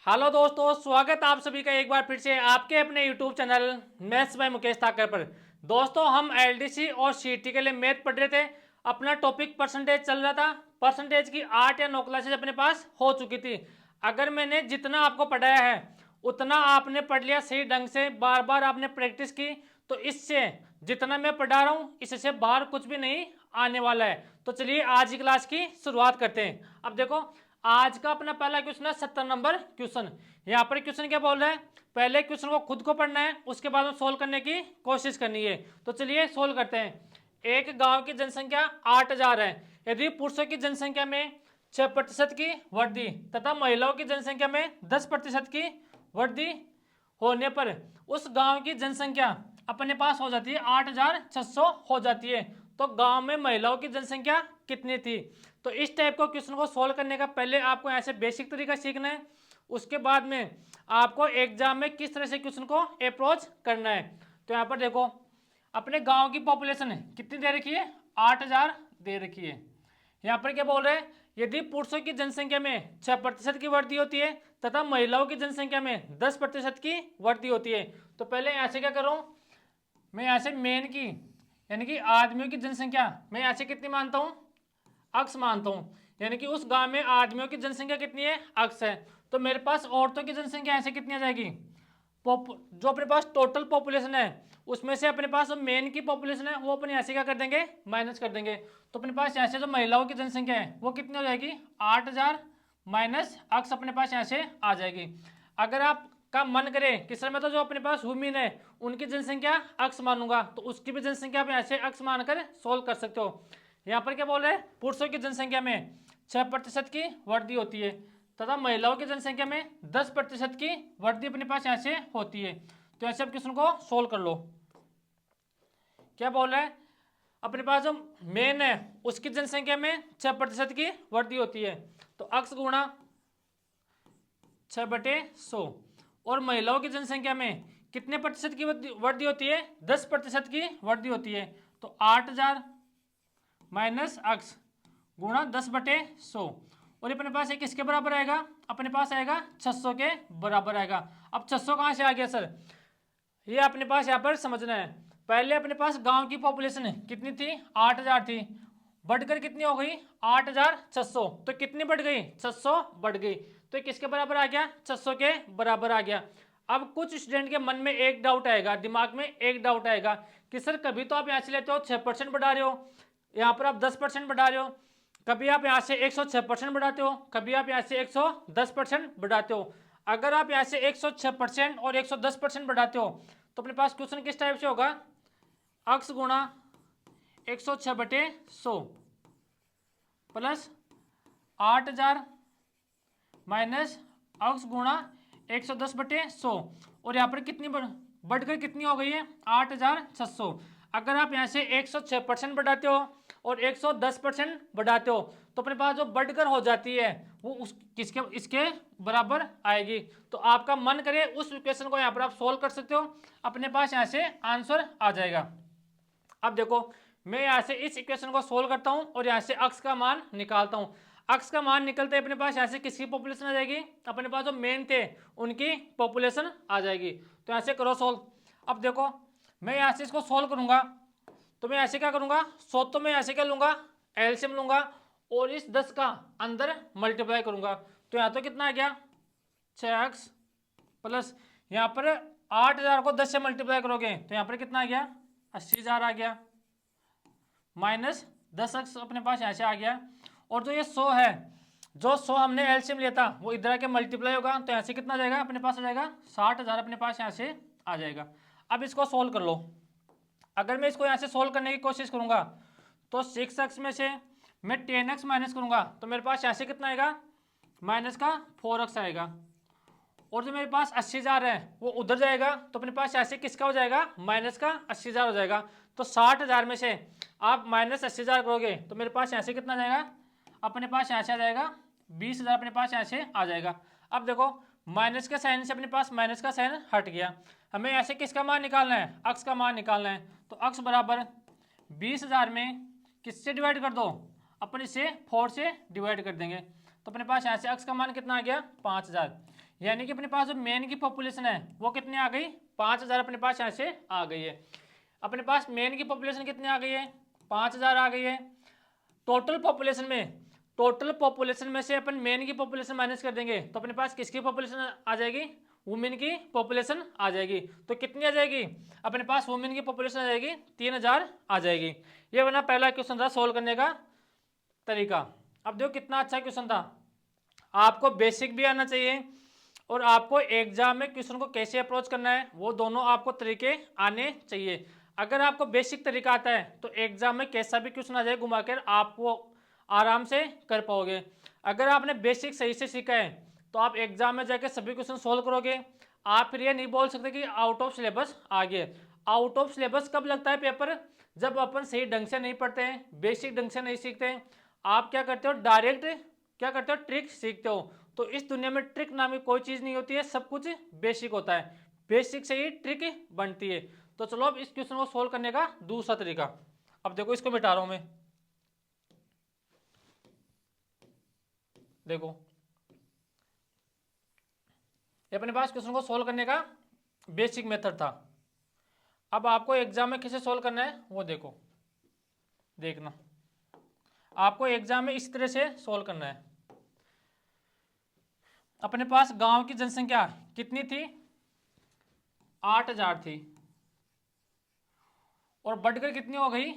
Hello दोस्तों, स्वागत आप सभी का एक बार फिर से आपके अपने YouTube channel maths by Mukesh Thakar पर। दोस्तों, हम एलडीसी और सीटी के लिए मैथ पढ़ रहे थे। अपना टॉपिक परसेंटेज चल रहा था। परसेंटेज की 8 या 9 क्लासेज अपने पास हो चुकी थी। अगर मैंने जितना आपको पढ़ाया है उतना आपने पढ़ लिया सही ढंग से, बार बार आपने प्रैक्टिस की, तो इससे जितना मैं पढ़ा रहा हूँ इससे बाहर कुछ भी नहीं आने वाला है। तो चलिए आज की क्लास की शुरुआत करते हैं। अब देखो, आज का अपना पहला क्वेश्चन है 70 नंबर क्वेश्चन। यहाँ पर क्वेश्चन क्या बोल रहा है, पहले क्वेश्चन को खुद को पढ़ना है, उसके बाद में सोल्व करने की कोशिश करनी है। तो चलिए सोल्व करते हैं। एक गांव की जनसंख्या 8000 है। यदि पुरुषों की जनसंख्या में 6% की वृद्धि तथा महिलाओं की जनसंख्या में 10% की वृद्धि होने पर उस गांव की जनसंख्या अपने पास हो जाती है 8600 हो जाती है। तो गांव में महिलाओं की जनसंख्या कितनी थी। तो इस टाइप को क्वेश्चन को सोल्व करने का पहले आपको ऐसे बेसिक तरीका सीखना है। उसके बाद में आपको एग्जाम में किस तरह से क्वेश्चन को अप्रोच करना है। तो यहाँ पर देखो, अपने गांव की पॉपुलेशन कितनी दे रखी है, 8000 दे रखी है। यहाँ पर क्या बोल रहे हैं, यदि पुरुषों की जनसंख्या में 6% की वृद्धि होती है तथा महिलाओं की जनसंख्या में 10% की वृद्धि होती है। तो पहले यहाँ से क्या करूँ, मैं यहाँ से मेन की यानी कि आदमियों की जनसंख्या मैं यहाँ से कितनी मानता हूँ, अक्स मानता हूँ। यानी कि उस गांव में आदमियों की जनसंख्या कितनी है, अक्स है। तो मेरे पास औरतों की जनसंख्या ऐसे कितनी आ जाएगी, जो अपने पास टोटल पॉपुलेशन है उसमें से अपने पास मेन की पॉपुलेशन है वो अपने ऐसे क्या कर देंगे, माइनस कर देंगे। तो अपने पास ऐसे जो महिलाओं की जनसंख्या है वो कितनी हो जाएगी, 8000 माइनस अक्स अपने पास ऐसे आ जाएगी। अगर आप का मन करे कि सर मैं तो जो अपने पास वुमेन है उनकी जनसंख्या अक्स मानूंगा, तो उसकी भी जनसंख्या आप ऐसे अक्स मानकर सोल्व कर सकते हो। यहाँ पर क्या बोल रहे हैं, पुरुषों की जनसंख्या में 6% की वृद्धि होती है तथा महिलाओं की जनसंख्या में 10% की वृद्धि अपने पास ऐसे होती है। तो ऐसे आप क्वेश्चन को सोल्व कर लो। क्या बोल रहा है, अपने पास जो मेन है उसकी जनसंख्या में 6% की वृद्धि होती है, तो अक्स गुणा 6/100। और महिलाओं की जनसंख्या में कितने प्रतिशत की वृद्धि होती है, 10% की वृद्धि होती है। तो 8000 माइनस अक्स गुणा 10/100। और अपने पास एक किसके बराबर आएगा, अपने पास आएगा 600 के बराबर आएगा। अब 600 कहाँ से आ गया सर, ये अपने पास यहाँ पर समझना है। पहले अपने पास गांव की पॉपुलेशन कितनी थी, 8000 थी, बढ़कर कितनी हो गई, 8600। तो कितनी बढ़ गई, 600 बढ़ गई। तो किसके बराबर आ गया, 600 के बराबर आ गया। अब कुछ स्टूडेंट के मन में एक डाउट आएगा, दिमाग में एक डाउट आएगा कि सर कभी तो आप यहाँ से लेते हो 6% बढ़ा रहे हो, यहाँ पर आप 10% बढ़ा रहे हो, कभी आप यहाँ से 106% बढ़ाते हो, कभी आप यहाँ से 110% बढ़ाते हो। अगर आप यहाँ से 106% और 110% बढ़ाते हो तो अपने पास क्वेश्चन किस टाइप से होगा, अक्स गुणा 106/100 प्लस 8000 माइनस अक्स गुणा 110/100। और यहाँ पर कितनी बढ़कर कितनी हो गई है, 8600। अगर आप यहाँ से 106% बढ़ाते हो और 110% बढ़ाते हो तो अपने पास जो बढ़कर हो जाती है वो उस किसके इसके बराबर आएगी। तो आपका मन करे उस इक्वेशन को यहाँ पर आप सोल्व कर सकते हो, अपने पास यहाँ से आंसर आ जाएगा। अब देखो, मैं यहाँ से इस इक्वेशन को सोल्व करता हूँ और यहाँ से अक्स का मान निकालता हूँ। अक्स का मान निकलते अपने पास यहाँ से किसकी पॉपुलेशन आ जाएगी, अपने पास जो मेन थे उनकी पॉपुलेशन आ जाएगी। तो यहाँ से करो सोल्व। अब देखो, मैं यहाँ से इसको सोल्व करूंगा तो मैं ऐसे क्या करूंगा, 100 तो मैं ऐसे क्या लूंगा, एलसीएम लूंगा और इस 10 का अंदर मल्टीप्लाई करूंगा। तो यहाँ तो कितना आ गया, 6x प्लस यहाँ पर 8000 को 10 से मल्टीप्लाई करोगे तो यहाँ पर कितना आ गया, 80000 आ गया, माइनस 10x अपने पास यहाँ से आ गया। और जो ये 100 है, जो 100 हमने एलसीएम लिया था वो इधर आके मल्टीप्लाई होगा तो यहाँ से कितना आ जाएगा, अपने पास आ जाएगा 60000 अपने पास यहाँ से आ जाएगा। अब इसको सोल्व कर लो। अगर मैं इसको यहाँ से सोल्व करने की कोशिश करूंगा तो 6x में से मैं 10x माइनस करूंगा तो मेरे पास यहाँ से कितना आएगा, माइनस का 4x आएगा। और जो मेरे पास 80000 है वो उधर जाएगा तो अपने पास ऐसे किसका हो जाएगा, माइनस का 80000 हो जाएगा। तो 60000 में से आप माइनस 80000 करोगे तो मेरे पास यहाँ से कितना जाएगा, अपने पास यहाँ से आ जाएगा 20000 अपने पास यहाँ से आ जाएगा। अब देखो, माइनस के साइन से अपने पास माइनस का साइन हट गया। हमें ऐसे किसका मान निकालना है, अक्स का मान निकालना है। तो अक्स बराबर 20000 में किससे डिवाइड कर दो, अपन इसे 4 से डिवाइड कर देंगे तो अपने पास यहाँ से अक्स का मान कितना आ गया, 5000। यानी कि अपने पास जो मेन की पॉपुलेशन है वो कितनी आ गई, 5000 अपने पास यहाँ से आ गई है। अपने पास मेन की पॉपुलेशन कितनी आ गई है, 5000 आ गई है। टोटल पॉपुलेशन में से अपन मेन की पॉपुलेशन माइनस कर देंगे तो अपने पास किसकी पॉपुलेशन आ जाएगी, वुमेन की पॉपुलेशन आ जाएगी। तो कितनी आ जाएगी, अपने पास वुमेन की पॉपुलेशन आ जाएगी 3000 आ जाएगी। ये बना पहला क्वेश्चन था सोल्व करने का तरीका। अब देखो कितना अच्छा क्वेश्चन था। आपको बेसिक भी आना चाहिए और आपको एग्जाम में क्वेश्चन को कैसे अप्रोच करना है वो दोनों आपको तरीके आने चाहिए। अगर आपको बेसिक तरीका आता है तो एग्जाम में कैसा भी क्वेश्चन आ जाए घुमा कर आपको आराम से कर पाओगे। अगर आपने बेसिक सही से सीखा है तो आप एग्जाम में जाकर सभी क्वेश्चन सोल्व करोगे। आप फिर ये नहीं बोल सकते कि आउट ऑफ सिलेबस आ गए। आउट ऑफ सिलेबस कब लगता है पेपर, जब अपन सही ढंग से नहीं पढ़ते हैं, बेसिक ढंग से नहीं सीखते हैं। आप क्या करते हो, डायरेक्ट क्या करते हो, ट्रिक सीखते हो। तो इस दुनिया में ट्रिक नाम की कोई चीज़ नहीं होती है, सब कुछ बेसिक होता है। बेसिक से ही ट्रिक बनती है। तो चलो अब इस क्वेश्चन को सोल्व करने का दूसरा तरीका। अब देखो इसको मिटा रहा हूं मैं, देखो ये अपने पास क्वेश्चन को सोल्व करने का बेसिक मेथड था। अब आपको एग्जाम में कैसे सोल्व करना है वो देखो, देखना आपको एग्जाम में इस तरह से सोल्व करना है। अपने पास गांव की जनसंख्या कितनी थी, 8000 थी और बढ़कर कितनी हो गई,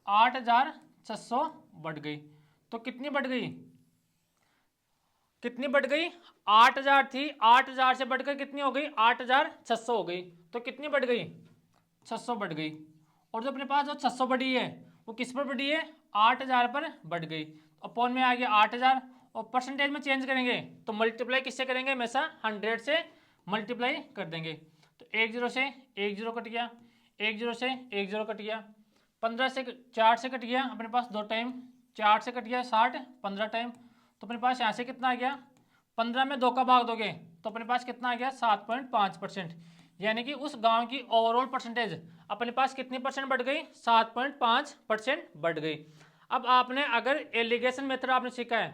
8600 बढ़ गई। तो कितनी बढ़ गई, कितनी बढ़ गई, 8000 थी, 8000 से बढ़कर कितनी हो गई, 8600 हो गई। तो कितनी बढ़ गई, 600 बढ़ गई। और जो अपने पास जो 600 बढ़ी है वो किस पर बढ़ी है, 8000 पर बढ़ गई। अपॉन में आ गया 8000 और परसेंटेज में चेंज करेंगे तो मल्टीप्लाई किससे करेंगे, हमेशा 100 से मल्टीप्लाई कर देंगे। तो 10 से 10 कट गया, 10 से 10 कट गया, 15 से 4 से कट गया, अपने पास 2 टाइम, 4 से कट गया 60, 15 टाइम। तो अपने पास यहाँ से कितना आ गया, 15 में 2 का भाग दोगे तो अपने पास कितना आ गया, 7.5%। यानी कि उस गांव की ओवरऑल परसेंटेज अपने पास कितनी परसेंट बढ़ गई, 7.5% बढ़ गई। अब आपने अगर एलिगेशन मेथड आपने सीखा है,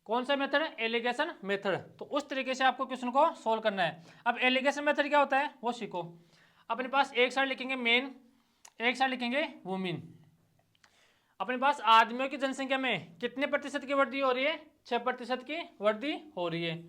कौन सा मेथड है, एलिगेशन मेथड, तो उस तरीके से आपको क्वेश्चन को सोल्व करना है। अब एलिगेशन मेथड क्या होता है वो सीखो। अपने पास एक साइड लिखेंगे मेन, एक साइड लिखेंगे वुमेन। अपने पास आदमियों की जनसंख्या में कितने प्रतिशत की वृद्धि हो रही है, 6% की वृद्धि हो रही है।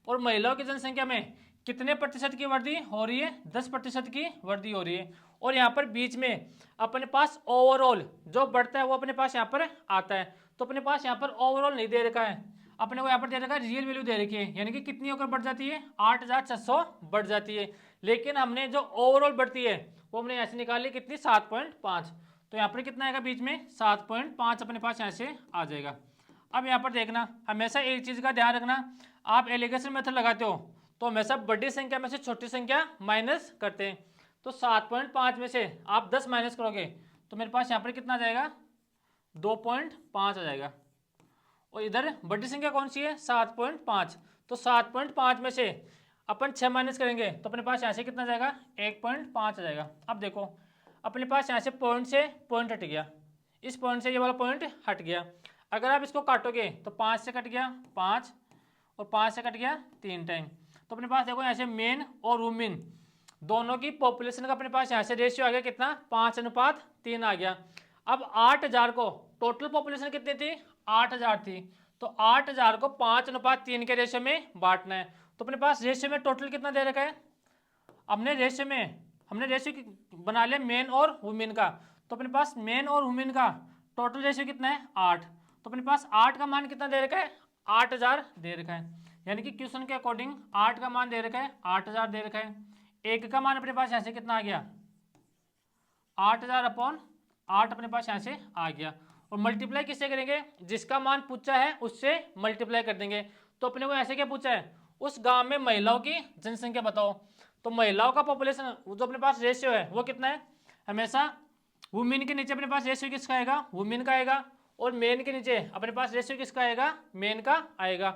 और महिलाओं की जनसंख्या में कितने प्रतिशत की वृद्धि हो रही है, 10% की वृद्धि हो रही है। और यहाँ पर बीच में अपने पास ओवरऑल जो बढ़ता है वो अपने पास यहाँ पर आता है। तो अपने पास यहाँ पर ओवरऑल नहीं दे रखा है, अपने को यहाँ पर दे रखा है रियल वैल्यू दे रखी है, यानी कि कितनी होकर बढ़ जाती है, 8600 बढ़ जाती है। लेकिन हमने जो ओवरऑल बढ़ती है वो हमने ऐसे निकाली कितनी, 7.5। तो यहाँ पर कितना आएगा बीच में, 7.5 अपने पास यहाँ से आ जाएगा। अब यहाँ पर देखना, हमेशा एक चीज़ का ध्यान रखना, आप एलिगेशन मेथड लगाते हो तो हमेशा बड़ी संख्या में से छोटी संख्या माइनस करते हैं। तो 7.5 में से आप 10 माइनस करोगे तो मेरे पास यहाँ पर कितना आ जाएगा, 2.5 आ जाएगा। और इधर बड़ी संख्या कौन सी है, 7.5। तो 7.5 में से अपन 6 माइनस करेंगे तो अपने पास यहाँ से कितना जाएगा, 1.5 आ जाएगा। अब देखो अपने पास यहाँ से पॉइंट से पॉइंट हट गया, इस पॉइंट से ये वाला पॉइंट हट गया। अगर आप इसको काटोगे तो 5 से कट गया 5 और 5 से कट गया 3 टाइम। तो अपने पास देखो यहाँ से मेन और वुमेन दोनों की पॉपुलेशन का अपने पास यहाँ से रेशियो आ गया कितना, 5:3 आ गया। अब 8000 को टोटल पॉपुलेशन कितनी थी, 8000 थी, तो 8000 को 5:3 के रेशियो में बांटना है। तो अपने पास रेशियो में टोटल कितना दे रखा है, हमने रेशियो बना लिया मेन और वुमेन का। तो अपने पास मेन और वुमेन का टोटल रेशियो कितना है, 8। तो अपने पास 8 का मान कितना दे रखा है, 8000 दे रखा है। यानी कि क्वेश्चन के अकॉर्डिंग 8 का मान दे रखा है, 8000 दे रखा है। एक का मान अपने पास यहाँ से कितना आ गया, 8000/8 अपने पास यहाँ से आ गया। और मल्टीप्लाई किससे करेंगे, जिसका मान पूछा है उससे मल्टीप्लाई कर देंगे। तो अपने को ऐसे क्या पूछा है, उस गांव में महिलाओं की जनसंख्या बताओ। तो महिलाओं का पॉपुलेशन जो अपने पास रेशियो है वो कितना है, हमेशा वुमेन के नीचे अपने पास रेशियो किसका आएगा, वुमेन का आएगा। और मेन के नीचे अपने पास रेशियो किसका आएगा, मेन का आएगा।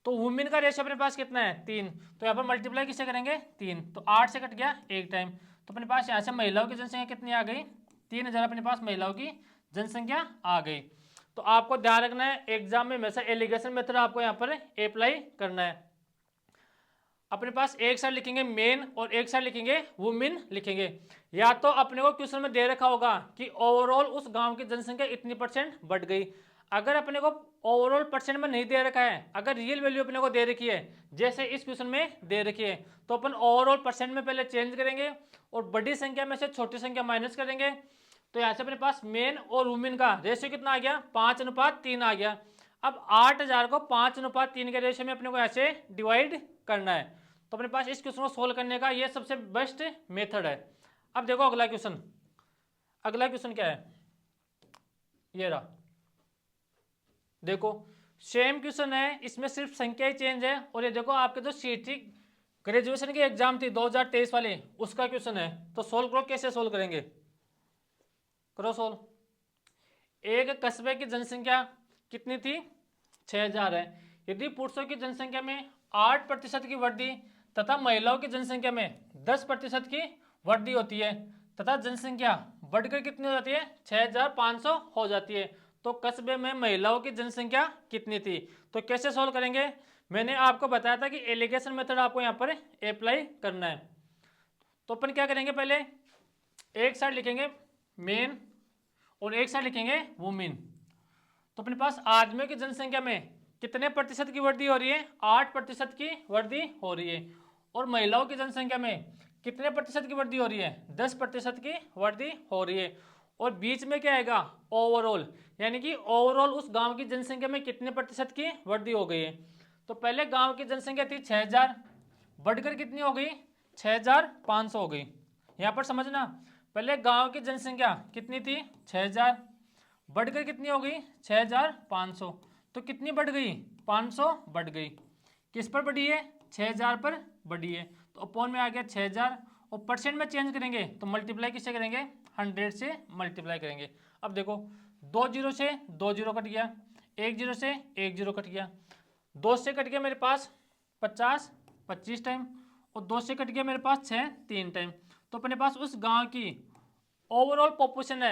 तो वुमेन का रेशियो अपने पास कितना है, 3। तो यहाँ पर मल्टीप्लाई किससे करेंगे, 3। तो 8 से कट गया 1 टाइम। तो अपने पास यहाँ से महिलाओं की जनसंख्या कितनी आ गई, 3000 अपने पास महिलाओं की जनसंख्या आ गई। तो आपको ध्यान रखना है एग्जाम में हमेशा एलिगेशन मेथड आपको यहाँ पर अप्लाई करना है। अपने पास एक साइड लिखेंगे मेन और एक साइड लिखेंगे वुमेन लिखेंगे। या तो अपने को क्वेश्चन में दे रखा होगा कि ओवरऑल उस गांव की जनसंख्या इतनी परसेंट बढ़ गई। अगर अपने को ओवरऑल परसेंट में नहीं दे रखा है, अगर रियल वैल्यू अपने को दे रखी है जैसे इस क्वेश्चन में दे रखी है, तो अपन ओवरऑल परसेंट में पहले चेंज करेंगे और बड़ी संख्या में से छोटी संख्या माइनस करेंगे। तो यहाँ से अपने पास मेन और वुमेन का रेशियो कितना आ गया, 5:3 आ गया। अब 8000 को 5:3 के रेशियो में अपने को ऐसे डिवाइड करना है। तो अपने पास इस क्वेश्चन को सोल्व करने का ये सबसे बेस्ट मेथड है। अब देखो अगला क्वेश्चन, अगला क्वेश्चन क्या है, ये रहा। देखो सेम क्वेश्चन है, इसमें सिर्फ संख्या ही चेंज है। और ये देखो आपके जो सीटी ग्रेजुएशन की एग्जाम थी 2023 वाली, उसका क्वेश्चन है। तो सोल्व करो, कैसे सोल्व करेंगे, करो सोल्व। एक कस्बे की जनसंख्या कितनी थी, 6000 है। यदि पुरुषों की जनसंख्या में 8% की वृद्धि तथा महिलाओं की जनसंख्या में 10% की वृद्धि होती है तथा जनसंख्या बढ़कर कितनी हो जाती है, 6500 हो जाती है, तो कस्बे में महिलाओं की जनसंख्या कितनी थी। तो कैसे सोल्व करेंगे, मैंने आपको बताया था कि एलिगेशन मेथड आपको यहाँ पर अप्लाई करना है। तो अपन क्या करेंगे, पहले एक साइड लिखेंगे मेन और एक साइड लिखेंगे वुमेन। तो अपने पास आदमियों की जनसंख्या में कितने प्रतिशत की वृद्धि हो रही है, 8% की वृद्धि हो रही है। और महिलाओं की जनसंख्या में कितने प्रतिशत की वृद्धि हो रही है, 10% की वृद्धि हो रही है। और बीच में क्या आएगा, ओवरऑल, यानी कि ओवरऑल उस गांव की जनसंख्या में कितने प्रतिशत की वृद्धि हो गई है। तो पहले गांव की जनसंख्या थी 6000, बढ़कर कितनी हो गई, 6500 हो गई। यहाँ पर समझना, पहले गांव की जनसंख्या कितनी थी, 6000, बढ़कर कितनी हो गई, 6500। तो कितनी बढ़ गई, 500 बढ़ गई। किस पर बढ़ी है, 6000 पर बढ़ी है। तो अपॉन में आ गया 6000, और परसेंट में चेंज करेंगे तो मल्टीप्लाई किससे करेंगे, 100 से मल्टीप्लाई करेंगे। अब देखो 2 जीरो से 2 जीरो कट गया, 1 जीरो से 1 जीरो कट गया, 2 से कट गया मेरे पास 50 25 टाइम, और 2 से कट गया मेरे पास 6 3 टाइम। तो अपने पास उस गांव की ओवरऑल पॉपुलेशन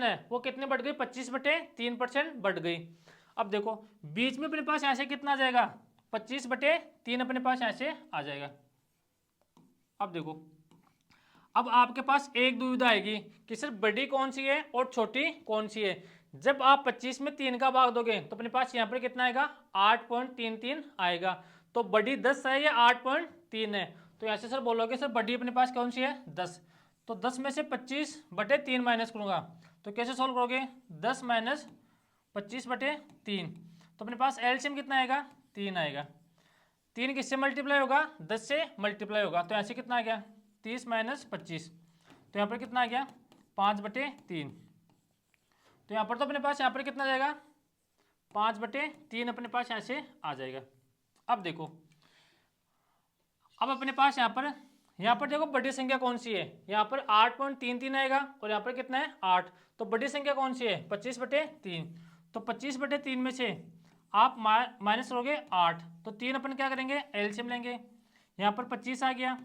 है वो कितने बढ़ गई, 25/3% बढ़ गई। अब देखो बीच में अपने पास ऐसे कितना आ जाएगा, 25/3 अपने पास ऐसे आ जाएगा। अब देखो, अब आपके पास एक दुविधा आएगी कि सर बड़ी कौन सी है और छोटी कौन सी है। जब आप 25 में 3 का भाग दोगे तो अपने पास यहाँ पर कितना आएगा, 8.33 आएगा। तो बड़ी 10 है या 8.3 है। तो ऐसे सर बोलोगे सर बड़ी अपने पास कौन सी है, 10। तो 10 में से 25/3 माइनस करूंगा, तो कैसे सोल्व करोगे, 10 माइनस 25/3। तो अपने पास एलसीएम कितना आएगा, 3 आएगा। 3 किससे मल्टीप्लाई होगा, 10 से मल्टीप्लाई होगा। तो ऐसे कितना आ गया, 30 माइनस 25। तो यहाँ पर कितना आ गया, 5/3। तो यहाँ पर तो अपने पास यहाँ पर कितना जाएगा, 5/3 अपने पास ऐसे आ जाएगा। अब देखो, अब अपने पास यहाँ पर देखो बड़ी संख्या कौन सी है, यहाँ पर 8.33 आएगा और यहाँ पर कितना है, 8। तो बड़ी संख्या कौन सी है, 25/3। तो 25/3 में से आप माइनस करोगे 8, तो 3 अपन क्या करेंगे, एलसीएम लेंगे। यहाँ पर 25 आ गया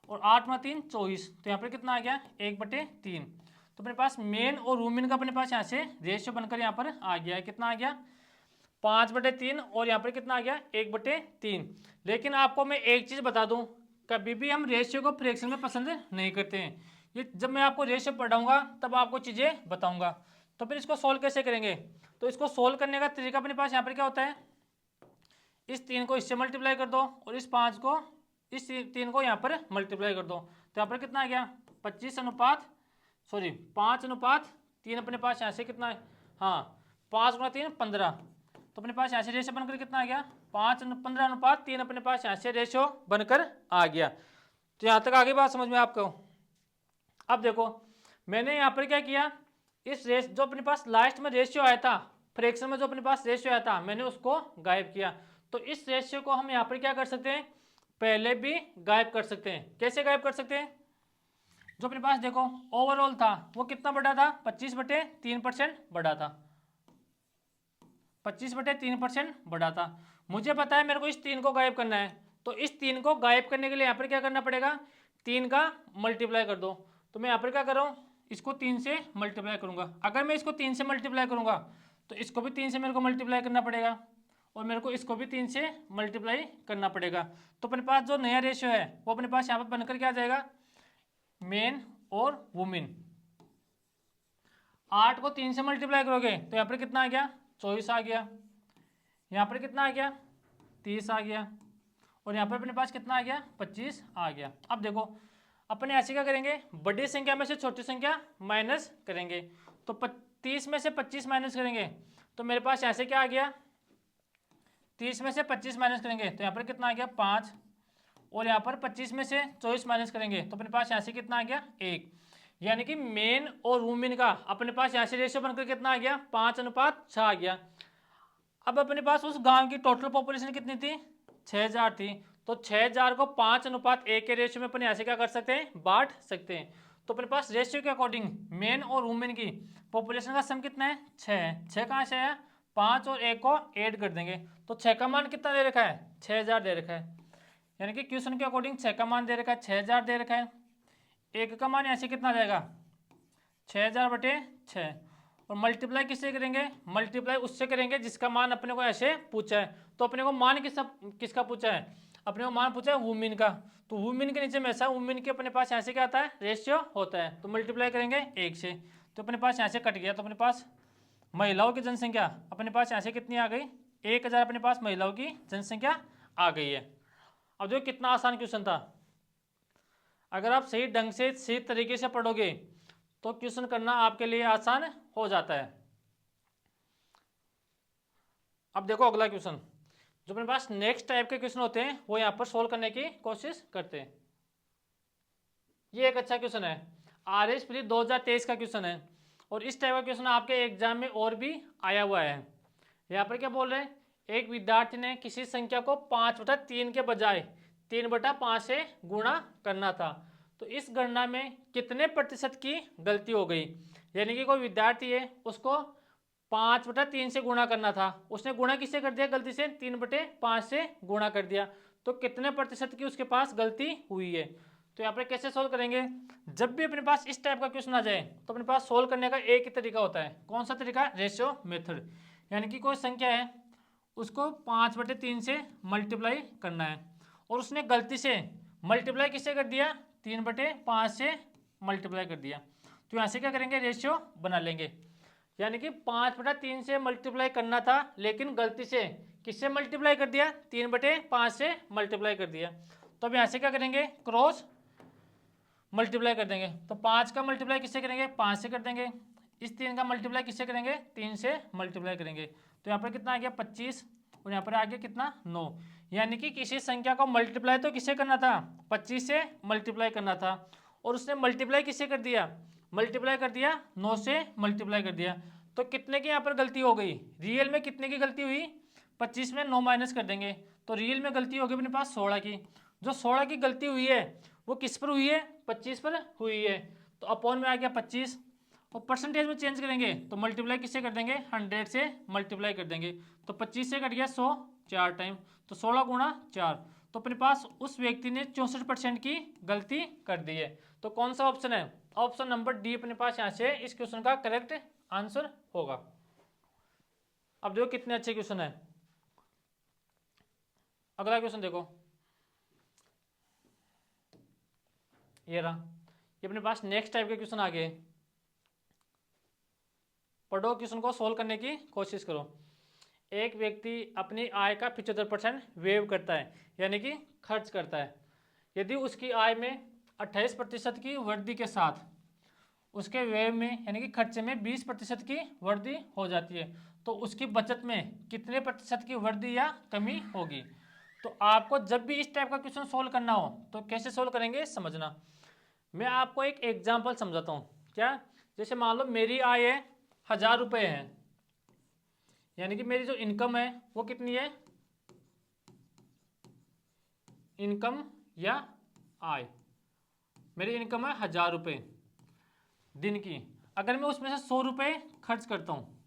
और 8 × 3 24। तो यहाँ पर कितना आ गया, 1/3। तो अपने पास मेन और वुमेन का अपने पास यहाँ से रेशियो बनकर यहाँ पर आ गया है, कितना आ गया, 5/3, और यहाँ पर कितना आ गया, 1/3। लेकिन आपको मैं एक चीज़ बता दूं, कभी भी हम रेशियो को फ्रैक्शन में पसंद नहीं करते हैं। ये जब मैं आपको रेशियो पढ़ाऊंगा तब आपको चीज़ें बताऊंगा। तो फिर इसको सोल्व कैसे करेंगे, तो इसको सोल्व करने का तरीका अपने पास यहाँ पर क्या होता है, इस 3 को इससे मल्टीप्लाई कर दो और इस 5 को, इस 3 को यहाँ पर मल्टीप्लाई कर दो। तो यहाँ पर कितना आ गया, 5:3 अपने पास यहाँ से कितना है, हाँ 5 × 3 15। तो अपने पास ऐसे रेशियो बनकर कितना आ गया, 5:15 अपने पास ऐसे रेशियो बनकर आ गया। तो यहाँ तक आगे बात समझ में आपको। अब देखो मैंने यहाँ पर क्या किया, इस जो अपने पास लास्ट में रेशियो आया था, फ्रैक्शन में जो अपने पास रेशियो आया था, मैंने उसको गायब किया। तो इस रेशियो को हम यहाँ पर क्या कर सकते हैं, पहले भी गायब कर सकते हैं। कैसे गायब कर सकते हैं, जो अपने पास देखो ओवरऑल था वो कितना बढ़ा था, 25/3% बढ़ा था, 25/3% बढ़ा था। मुझे पता है मेरे को इस 3 को गायब करना है, तो इस 3 को गायब करने के लिए यहाँ पर क्या करना पड़ेगा, 3 का मल्टीप्लाई कर दो। तो मैं यहाँ पर क्या कर रहा हूँ, इसको 3 से मल्टीप्लाई करूँगा। अगर मैं इसको 3 से मल्टीप्लाई करूँगा तो इसको भी 3 से मेरे को मल्टीप्लाई करना पड़ेगा, और मेरे को इसको भी 3 से मल्टीप्लाई करना पड़ेगा। तो अपने पास जो नया रेशियो है वो अपने पास यहाँ पर बनकर क्या आ जाएगा, मेन और वुमेन। 8 को 3 से मल्टीप्लाई करोगे तो यहाँ पर कितना आ गया, 24 आ गया। यहाँ पर कितना आ गया, 30 आ गया। और यहाँ पर अपने पास कितना आ गया, 25 आ गया। अब देखो अपने ऐसे क्या करेंगे, बड़ी संख्या में से छोटी संख्या माइनस करेंगे। तो 30 में से 25 माइनस करेंगे तो मेरे पास ऐसे क्या आ गया, 30 में से 25 माइनस करेंगे तो यहाँ पर कितना आ गया, 5। और यहाँ पर 25 में से 24 माइनस करेंगे तो अपने पास ऐसे कितना आ गया, 1। यानी कि मेन और वुमेन का अपने पास ऐसे रेशियो बनकर कितना आ गया, 5:6 आ गया। अब अपने पास उस गांव की टोटल पॉपुलेशन कितनी थी, 6000 थी। तो 6000 को 5:1 के रेशियो में अपने ऐसे क्या कर सकते हैं, बांट सकते हैं। तो अपने पास रेशियो के अकॉर्डिंग मेन और वुमेन की पॉपुलेशन का सम कितना है, 6 है। 6 कहाँ से आया, 5 और 1 को ऐड कर देंगे तो 6 का मान कितना दे रखा है, 6000 दे रखा है। यानी कि क्वेश्चन के अकॉर्डिंग 6 का मान दे रखा है, 6000 दे रखा है। 1 का मान ऐसे कितना जाएगा, 6000/6। और मल्टीप्लाई किससे करेंगे, मल्टीप्लाई उससे करेंगे जिसका मान अपने को ऐसे पूछा है। तो अपने को मान किसका पूछा है, अपने को मान पूछा है वुमेन का। तो वुमेन के नीचे में ऐसा वुमेन के अपने पास ऐसे क्या आता है, रेशियो होता है। तो मल्टीप्लाई करेंगे 1 से तो अपने पास ऐसे कट गया। तो अपने पास महिलाओं की जनसंख्या अपने पास ऐसे कितनी आ गई, 1000 अपने पास महिलाओं की जनसंख्या आ गई है। अब देखो कितना आसान क्वेश्चन था। अगर आप सही ढंग से सही तरीके से पढ़ोगे तो क्वेश्चन करना आपके लिए आसान हो जाता है। अब देखो अगला क्वेश्चन, जो अपने पास नेक्स्ट टाइप के क्वेश्चन होते हैं वो यहाँ पर सोल्व करने की कोशिश करते हैं। ये एक अच्छा क्वेश्चन है, RS प्री 2023 का क्वेश्चन है। और इस टाइप का क्वेश्चन आपके एग्जाम में और भी आया हुआ है। यहाँ पर क्या बोल रहे हैं, एक विद्यार्थी ने किसी संख्या को 5/3 के बजाय 3/5 से गुणा करना था। तो इस गणना में कितने प्रतिशत की गलती हो गई। यानी कि कोई विद्यार्थी है, उसको 5/3 से गुणा करना था, उसने गुणा किससे कर दिया, गलती से 3/5 से गुणा कर दिया। तो कितने प्रतिशत की उसके पास गलती हुई है। तो यहाँ पर कैसे सोल्व करेंगे, जब भी अपने पास इस टाइप का क्वेश्चन आ जाए तो अपने पास सोल्व करने का एक ही तरीका होता है। कौन सा तरीका, रेशियो मेथड। यानी कि कोई संख्या है उसको 5/3 से मल्टीप्लाई करना है और उसने गलती से मल्टीप्लाई किससे कर दिया, 3/5 से मल्टीप्लाई कर दिया। तो यहाँ से क्या करेंगे, रेशियो बना लेंगे। यानी कि 5/3 से मल्टीप्लाई करना था लेकिन गलती से किससे मल्टीप्लाई कर दिया, 3/5 से मल्टीप्लाई कर दिया। तो अब यहाँ से क्या करेंगे, क्रॉस मल्टीप्लाई कर देंगे। तो 5 का मल्टीप्लाई किससे करेंगे, 5 से कर देंगे। इस 3 का मल्टीप्लाई किससे करेंगे, 3 से मल्टीप्लाई करेंगे। तो यहाँ पर कितना आ गया, 25। और यहाँ पर आ गया कितना, 9। यानी कि किसी संख्या को मल्टीप्लाई तो किससे करना था, 25 से मल्टीप्लाई करना था। और उसने मल्टीप्लाई किससे कर दिया, मल्टीप्लाई कर दिया 9 से मल्टीप्लाई कर दिया। तो कितने की यहाँ पर गलती हो गई, रियल में कितने की गलती हुई, 25 में 9 माइनस कर देंगे तो रियल में गलती होगी अपने पास 16 की। जो 16 की गलती हुई है वो किस पर हुई है, 25 पर हुई है। तो अपॉन में आ गया 25। और परसेंटेज में चेंज करेंगे तो मल्टीप्लाई किससे कर देंगे, 100 से मल्टीप्लाई कर देंगे। तो 25 से कट गया 100 4 टाइम, तो 16×4। तो अपने पास उस व्यक्ति ने 64% की गलती कर दी है। तो कौन सा ऑप्शन है, ऑप्शन नंबर डी अपने पास यहाँ से इस क्वेश्चन का करेक्ट आंसर होगा। अब देखो कितने अच्छे क्वेश्चन है। अगला क्वेश्चन देखो, ये रहा, ये अपने पास नेक्स्ट टाइप के क्वेश्चन आ गए। पढ़ो, क्वेश्चन को सोल्व करने की कोशिश करो। एक व्यक्ति अपनी आय का 75% व्यय करता है, यानी कि खर्च करता है। यदि उसकी आय में 28% की वृद्धि के साथ उसके व्यय में यानी कि खर्चे में 20% की वृद्धि हो जाती है तो उसकी बचत में कितने प्रतिशत की वृद्धि या कमी होगी। तो आपको जब भी इस टाइप का क्वेश्चन सोल्व करना हो तो कैसे सोल्व करेंगे समझना। मैं आपको एक एग्जाम्पल समझाता हूँ। क्या, जैसे मान लो मेरी आय है 1000 रुपये है, यानी कि मेरी जो इनकम है वो कितनी है, इनकम या आय, मेरी इनकम है 1000 रुपये दिन की। अगर मैं उसमें से 100 रुपये खर्च करता हूँ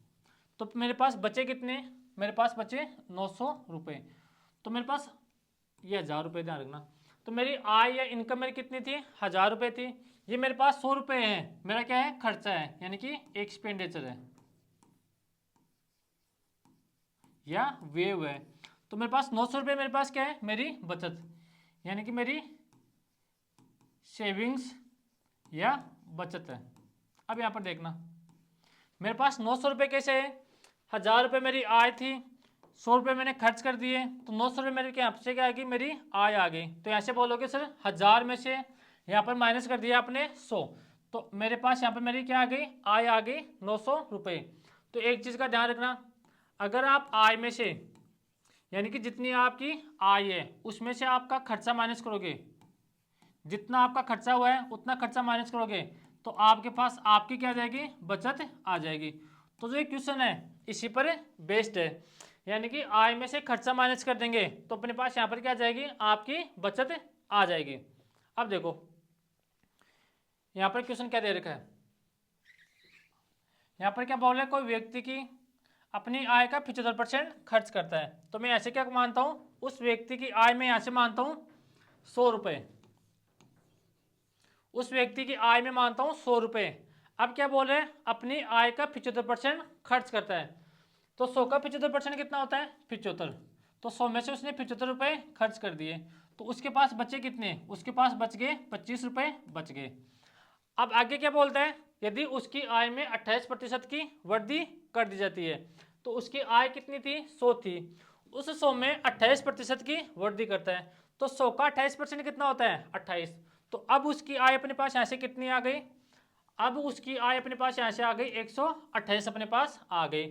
तो मेरे पास बचे कितने, मेरे पास बचे 900 रुपये। तो मेरे पास ये 1000 रुपये, ध्यान रखना। तो मेरी आय या इनकम मेरी कितनी थी, 1000 रुपये थी। ये मेरे पास 100 रुपये है, मेरा क्या है, खर्चा है, यानी कि एक्सपेंडिचर है। या व्यय हुआ है। तो मेरे पास 900 रुपये मेरे पास क्या है, मेरी बचत, यानी कि मेरी सेविंग्स या बचत है। अब यहाँ पर देखना, मेरे पास 900 रुपये कैसे है, 1000 रुपये मेरी आय थी, 100 रुपये मैंने खर्च कर दिए, तो 900 रुपये मेरे यहाँ से क्या आएगी, मेरी आय आ गई। तो ऐसे बोलोगे सर 1000 में से यहाँ पर माइनस कर दिया आपने 100, तो मेरे पास यहाँ पर मेरी क्या आ गई, आय आ गई 900 रुपये। तो एक चीज़ का ध्यान रखना, अगर आप आय में से यानी कि जितनी आपकी आय है उसमें से आपका खर्चा माइनस करोगे, जितना आपका खर्चा हुआ है उतना खर्चा माइनस करोगे, तो आपके पास आपकी क्या आ जाएगी, बचत आ जाएगी। तो जो ये क्वेश्चन है इसी पर बेस्ड है, यानी कि आय में से खर्चा माइनस कर देंगे तो अपने पास यहाँ पर क्या आ जाएगी, आपकी बचत आ जाएगी। अब देखो यहाँ पर क्वेश्चन क्या दे रखा है, यहाँ पर क्या बोल रहा है, कोई व्यक्ति की अपनी आय का 75% खर्च करता है। तो मैं ऐसे क्या मानता हूँ, उस व्यक्ति की आय में यहाँ से मानता हूँ 100 रुपये, उस व्यक्ति की आय में मानता हूँ 100 रुपये। अब क्या बोल रहे हैं, अपनी आय का 75% खर्च करता है। तो 100 का 75% कितना होता है, 75। तो 100 में से उसने 75 रुपये खर्च कर दिए, तो उसके पास बचे कितने, उसके पास बच गए 25 रुपये बच गए। अब आगे क्या बोलता है, यदि उसकी आय में 28% की वृद्धि कर दी जाती है, तो उसकी आय कितनी थी, 100 थी, उस 100 में 28% की वृद्धि करता है, तो 100 का 28% कितना होता है, 28। तो अब उसकी आय अपने पास यहाँ से कितनी आ गई, अब उसकी आय अपने पास यहाँ से आ गई 128 अपने पास आ गई।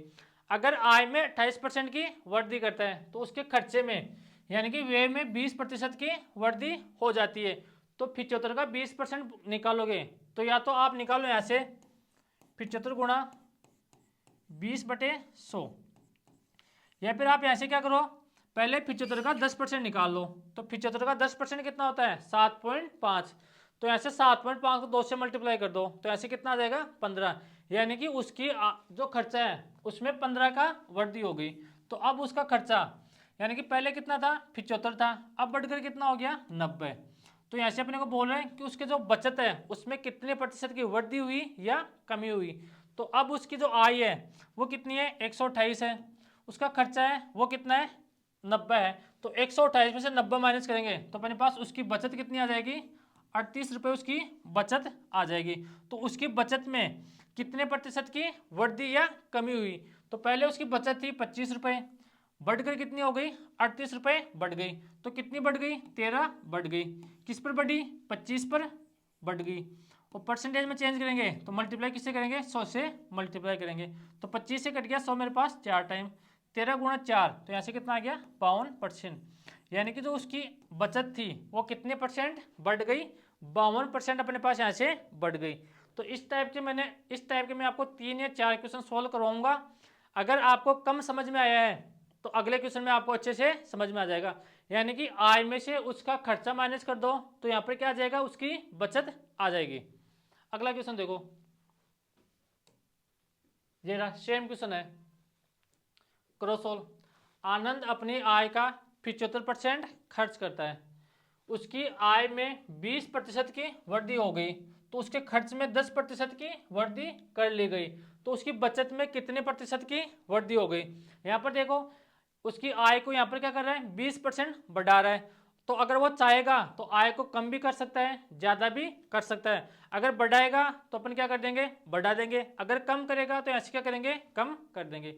अगर आय में 28% की वृद्धि करता है तो उसके खर्चे में यानी कि व्यय में 20% की वृद्धि हो जाती है। तो 75 का 20% निकालोगे तो या तो आप निकालो यहाँ से 75 गुणा 20/100, या फिर आप यहाँ से क्या करो, पहले 75 का 10% निकाल लो। तो 75 का 10% कितना होता है, 7.5। तो ऐसे 7.5 को 2 से मल्टीप्लाई कर दो, तो ऐसे कितना आ जाएगा, 15। यानी कि उसकी जो खर्चा है उसमें 15 का वृद्धि हो गई। तो अब उसका खर्चा यानी कि पहले कितना था, 75 था, अब बढ़कर कितना हो गया, 90। तो यहाँ से अपने को बोल रहे हैं कि उसके जो बचत है उसमें कितने प्रतिशत की वृद्धि हुई या कमी हुई। तो अब उसकी जो आय है वो कितनी है, 128 है, उसका खर्चा है वो कितना है, 90 है। तो 128 में से 90 माइनस करेंगे तो अपने पास उसकी बचत कितनी आ जाएगी, 38 रुपये उसकी बचत आ जाएगी। तो उसकी बचत में कितने प्रतिशत की वृद्धि या कमी हुई, तो पहले उसकी बचत थी 25 रुपये, बढ़कर कितनी हो गई, 38 रुपये बढ़ गई। तो कितनी बढ़ गई, 13 बढ़ गई। किस पर बढ़ी, 25 पर बढ़ गई। और परसेंटेज में चेंज करेंगे तो मल्टीप्लाई किससे करेंगे, 100 से मल्टीप्लाई करेंगे। तो 25 से कट गया 100 मेरे पास 4 टाइम, 13 गुणा 4, तो यहाँ से कितना आ गया, 52%। यानी कि जो उसकी बचत थी वो कितने परसेंट बढ़ गई, 52% अपने पास यहाँ से बढ़ गई। तो इस टाइप के मैं आपको 3 या 4 क्वेश्चन सोल्व करवाऊंगा। अगर आपको कम समझ में आया है तो अगले क्वेश्चन में आपको अच्छे से समझ में आ जाएगा। यानी कि आय में से उसका खर्चा माइनस कर दो तो यहाँ पर क्या आ जाएगा, उसकी बचत आ जाएगी। अगला क्वेश्चन देखो, ये रहा सेम क्वेश्चन है, करो सोल्व। आनंद अपनी आय का 75% खर्च करता है, उसकी आय में 20% की वृद्धि हो गई, तो उसके खर्च में 10% की वृद्धि कर ली गई, तो उसकी बचत में कितने प्रतिशत की वृद्धि हो गई। यहाँ पर देखो उसकी आय को यहाँ पर क्या कर रहा है, 20% बढ़ा रहा है। तो अगर वो चाहेगा तो आय को कम भी कर सकता है, ज़्यादा भी कर सकता है। अगर बढ़ाएगा तो अपन क्या कर देंगे, बढ़ा देंगे, अगर कम करेगा तो ऐसे क्या करेंगे, कम कर देंगे।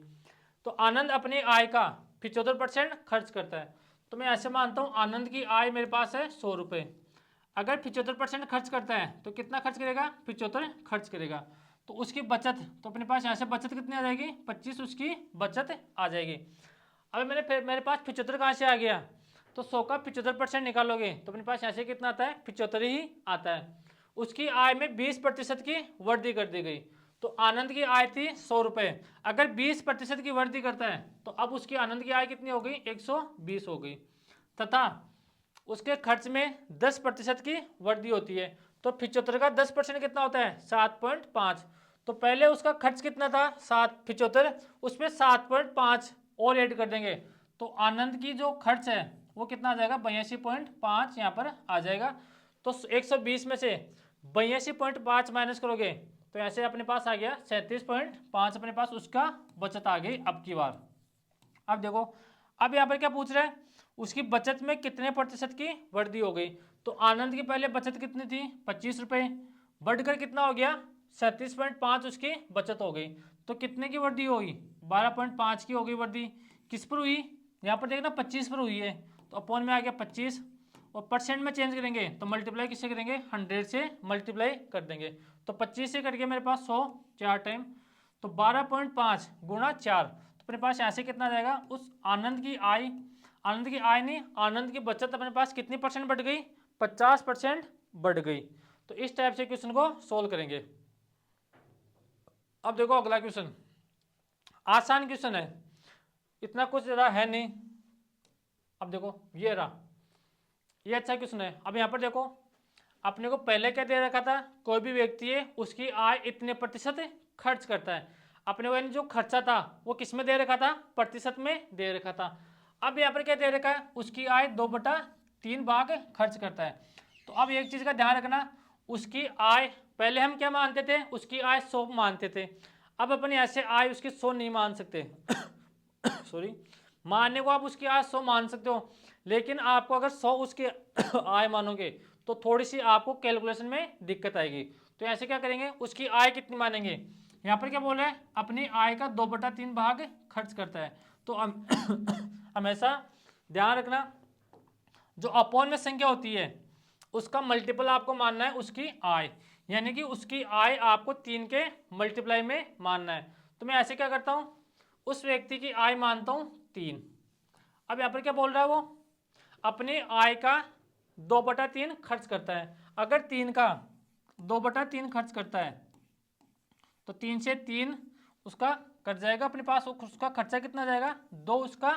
तो आनंद अपनी आय का 75% खर्च करता है। तो मैं ऐसे मानता हूँ आनंद की आय मेरे पास है 100 रुपये, अगर 75% खर्च करता है तो कितना खर्च करेगा, 75 खर्च करेगा। तो उसकी बचत, तो अपने पास यहाँ से बचत कितनी आ जाएगी, 25 उसकी बचत आ जाएगी। अब मेरे पास 75 कहाँ से आ गया, तो 100 का 75% निकालोगे तो अपने पास यहाँ से कितना आता है, 75 ही आता है। उसकी आय में 20% की वृद्धि कर दी गई। तो आनंद की आय थी 100 रुपये, अगर 20% की वृद्धि करता है तो अब उसकी आनंद की आय कितनी हो गई, 120 हो गई। तथा उसके खर्च में 10% की वृद्धि होती है। तो 75 का 10% कितना होता है, 7.5। तो पहले उसका खर्च कितना था, 75, उसमें 7.5 और ऐड कर देंगे तो आनंद की जो खर्च है वो कितना आ जाएगा, 82.5 यहाँ पर आ जाएगा। तो 120 में से 82.5 माइनस करोगे तो ऐसे अपने पास आ गया 37.5, अपने पास उसका बचत आ गई अब की बार। अब देखो, अब यहाँ पर क्या पूछ रहा है, उसकी बचत में कितने प्रतिशत की वृद्धि हो गई। तो आनंद की पहले बचत कितनी थी, 25 रुपये, बढ़कर कितना हो गया, 37.5 उसकी बचत हो गई। तो कितने की वृद्धि होगी, 12.5 की हो गई वृद्धि। किस पर हुई, यहाँ पर देखना 25 पर हुई है, तो अपॉन में आ गया 25, और परसेंट में चेंज करेंगे तो मल्टीप्लाई किससे करेंगे, 100 से मल्टीप्लाई कर देंगे। तो 25 से कट गया मेरे पास 100 4 टाइम, तो 12.5 गुणा 4, तो अपने पास ऐसे कितना जाएगा, उस आनंद की आय, आनंद की आय नहीं, आनंद की बचत अपने पास कितनी परसेंट बढ़ गई, 50% बढ़ गई। तो इस टाइप से क्वेश्चन को सोल्व करेंगे। अब देखो अगला क्वेश्चन, आसान क्वेश्चन है, इतना कुछ ज़्यादा है नहीं। अब देखो ये रहा, ये अच्छा क्वेश्चन है। अब यहाँ पर देखो, अपने को पहले क्या दे रखा था, कोई भी व्यक्ति है उसकी आय इतने प्रतिशत खर्च करता है। अपने को यानी जो खर्चा था वो किस में दे रखा था, प्रतिशत में दे रखा था। अब यहाँ पर क्या दे रखा है, उसकी आय 2/3 भाग खर्च करता है। तो अब एक चीज़ का ध्यान रखना, उसकी आय पहले हम क्या मानते थे, उसकी आय 100 मानते थे। अब अपने ऐसे आय उसकी 100 नहीं मान सकते सॉरी, मानने को आप उसकी आय 100 मान सकते हो, लेकिन आपको अगर 100 उसकी आय मानोगे तो थोड़ी सी आपको कैलकुलेशन में दिक्कत आएगी। तो ऐसे क्या करेंगे, उसकी आय कितनी मानेंगे, यहाँ पर क्या बोल रहा है, अपनी आय का 2/3 भाग खर्च करता है। तो हमेशा ध्यान रखना, जो अपॉन में संख्या होती है उसका मल्टीपल आपको मानना है उसकी आय, यानी कि उसकी आय आपको 3 के मल्टीप्लाई में मानना है। तो मैं ऐसे क्या करता हूँ, उस व्यक्ति की आय मानता हूँ 3। अब यहाँ पर क्या बोल रहा है, वो अपनी आय का 2/3 खर्च करता है। अगर 3 का 2/3 खर्च करता है तो 3 से 3 उसका कट जाएगा, अपने पास उसका खर्चा कितना जाएगा, 2 उसका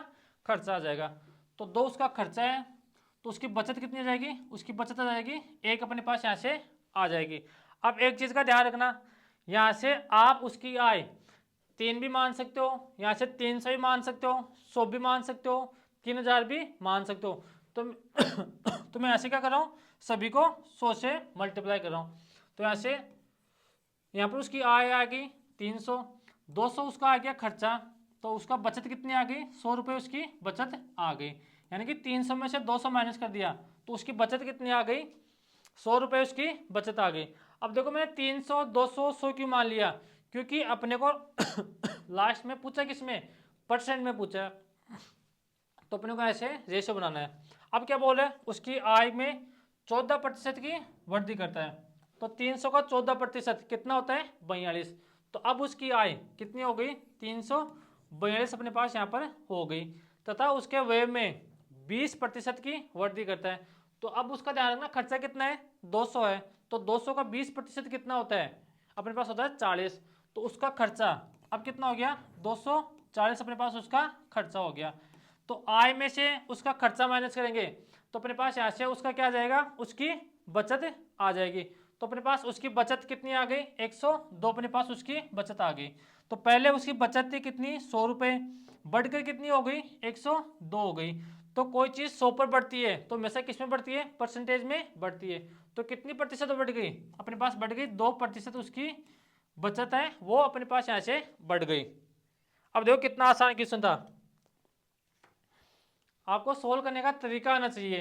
खर्चा आ जाएगा। तो 2 उसका खर्चा है, तो उसकी बचत कितनी आ जाएगी, उसकी बचत आ जाएगी 1 अपने पास यहाँ से आ जाएगी। अब एक चीज़ का ध्यान रखना, यहाँ से आप उसकी आय 3 भी मान सकते हो, यहाँ से 300 भी मान सकते हो, 100 भी मान सकते हो, 3000 भी मान सकते हो। तो तो मैं ऐसे क्या कर रहा हूँ, सभी को 100 से मल्टीप्लाई कर रहा हूँ। तो यहाँ से यहाँ पर उसकी आय आ गई 300, 200 उसका आ गया खर्चा, तो उसका बचत कितनी आ गई, 100 रुपये उसकी बचत आ गई। यानी कि 300 में से 200 माइनस कर दिया तो उसकी बचत कितनी आ गई, 100 रुपये उसकी बचत आ गई। अब देखो मैंने 300 200 100 क्यों मान लिया, क्योंकि अपने को लास्ट में पूछा किसमें, परसेंट में पूछा, तो अपने को ऐसे रेशो बनाना है। अब क्या बोल रहे हैं, उसकी आय में 14% की वृद्धि करता है। तो 300 का 14% कितना होता है, 42। तो अब उसकी आय कितनी हो गई, 342 अपने पास यहाँ पर हो गई, तथा उसके व्यय में 20% की वृद्धि करता है। तो अब उसका ध्यान रखना, खर्चा कितना है, 200 है, तो 200 का 20% कितना होता है, अपने पास होता है 40। तो उसका खर्चा अब कितना हो गया, 240 अपने पास उसका खर्चा हो गया। तो आय में से उसका खर्चा माइनस करेंगे तो अपने पास यहाँ से उसका क्या आ जाएगा, उसकी बचत आ जाएगी। तो अपने पास उसकी बचत कितनी आ गई, 102 अपने पास उसकी बचत आ गई। तो पहले उसकी बचत थी कितनी, 100 रुपये, बढ़कर कितनी हो गई, 102 हो गई। तो कोई चीज़ 100 पर बढ़ती है तो हमेशा किस में बढ़ती है, परसेंटेज में बढ़ती है। तो कितनी प्रतिशत बढ़ गई, अपने पास बढ़ गई 2% उसकी बचत है वो अपने पास यहाँ से बढ़ गई। अब देखो कितना आसान क्वेश्चन था, आपको सोल्व करने का तरीका आना चाहिए।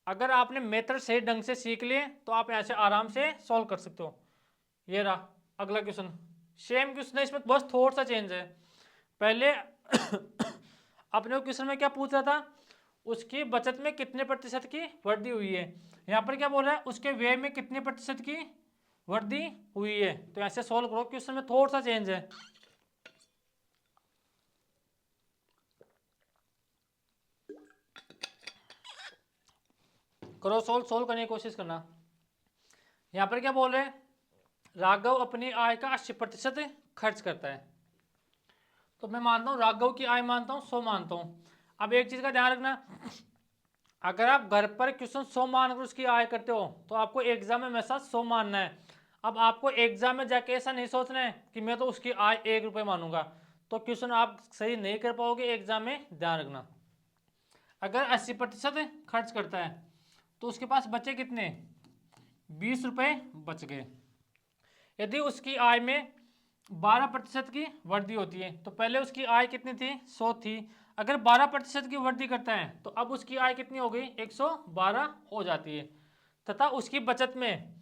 अगर आपने मेथड सही ढंग से सीख लिए तो आप ऐसे आराम से सॉल्व कर सकते हो। ये रहा अगला क्वेश्चन, सेम क्वेश्चन है, इसमें बस थोड़ा सा चेंज है। पहले अपने क्वेश्चन में क्या पूछ रहा था, उसकी बचत में कितने प्रतिशत की वृद्धि हुई है। यहाँ पर क्या बोल रहा है, उसके व्यय में कितने प्रतिशत की वृद्धि हुई है। तो ऐसे सॉल्व करो, क्वेश्चन में थोड़ा सा चेंज है। करो सोल्व, सोल्व करने की कोशिश करना। यहाँ पर क्या बोल रहे हैं, राघव अपनी आय का 80% खर्च करता है। तो मैं मानता हूँ राघव की आय मानता हूँ 100 मानता हूँ। अब एक चीज़ का ध्यान रखना, अगर आप घर पर क्वेश्चन 100 मानकर उसकी आय करते हो तो आपको एग्जाम में हमेशा 100 मानना है। अब आपको एग्जाम में जाके ऐसा नहीं सोचना है कि मैं तो उसकी आय 1 रुपये मानूंगा, तो क्वेश्चन आप सही नहीं कर पाओगे एग्जाम में, ध्यान रखना। अगर 80% खर्च करता है तो उसके पास बचे कितने, 20 रुपये बच गए। यदि उसकी आय में 12% की वृद्धि होती है। तो पहले उसकी आय कितनी थी, 100 थी। अगर 12% की वृद्धि करता है तो अब उसकी आय कितनी हो गई, 112 हो जाती है। तथा उसकी बचत में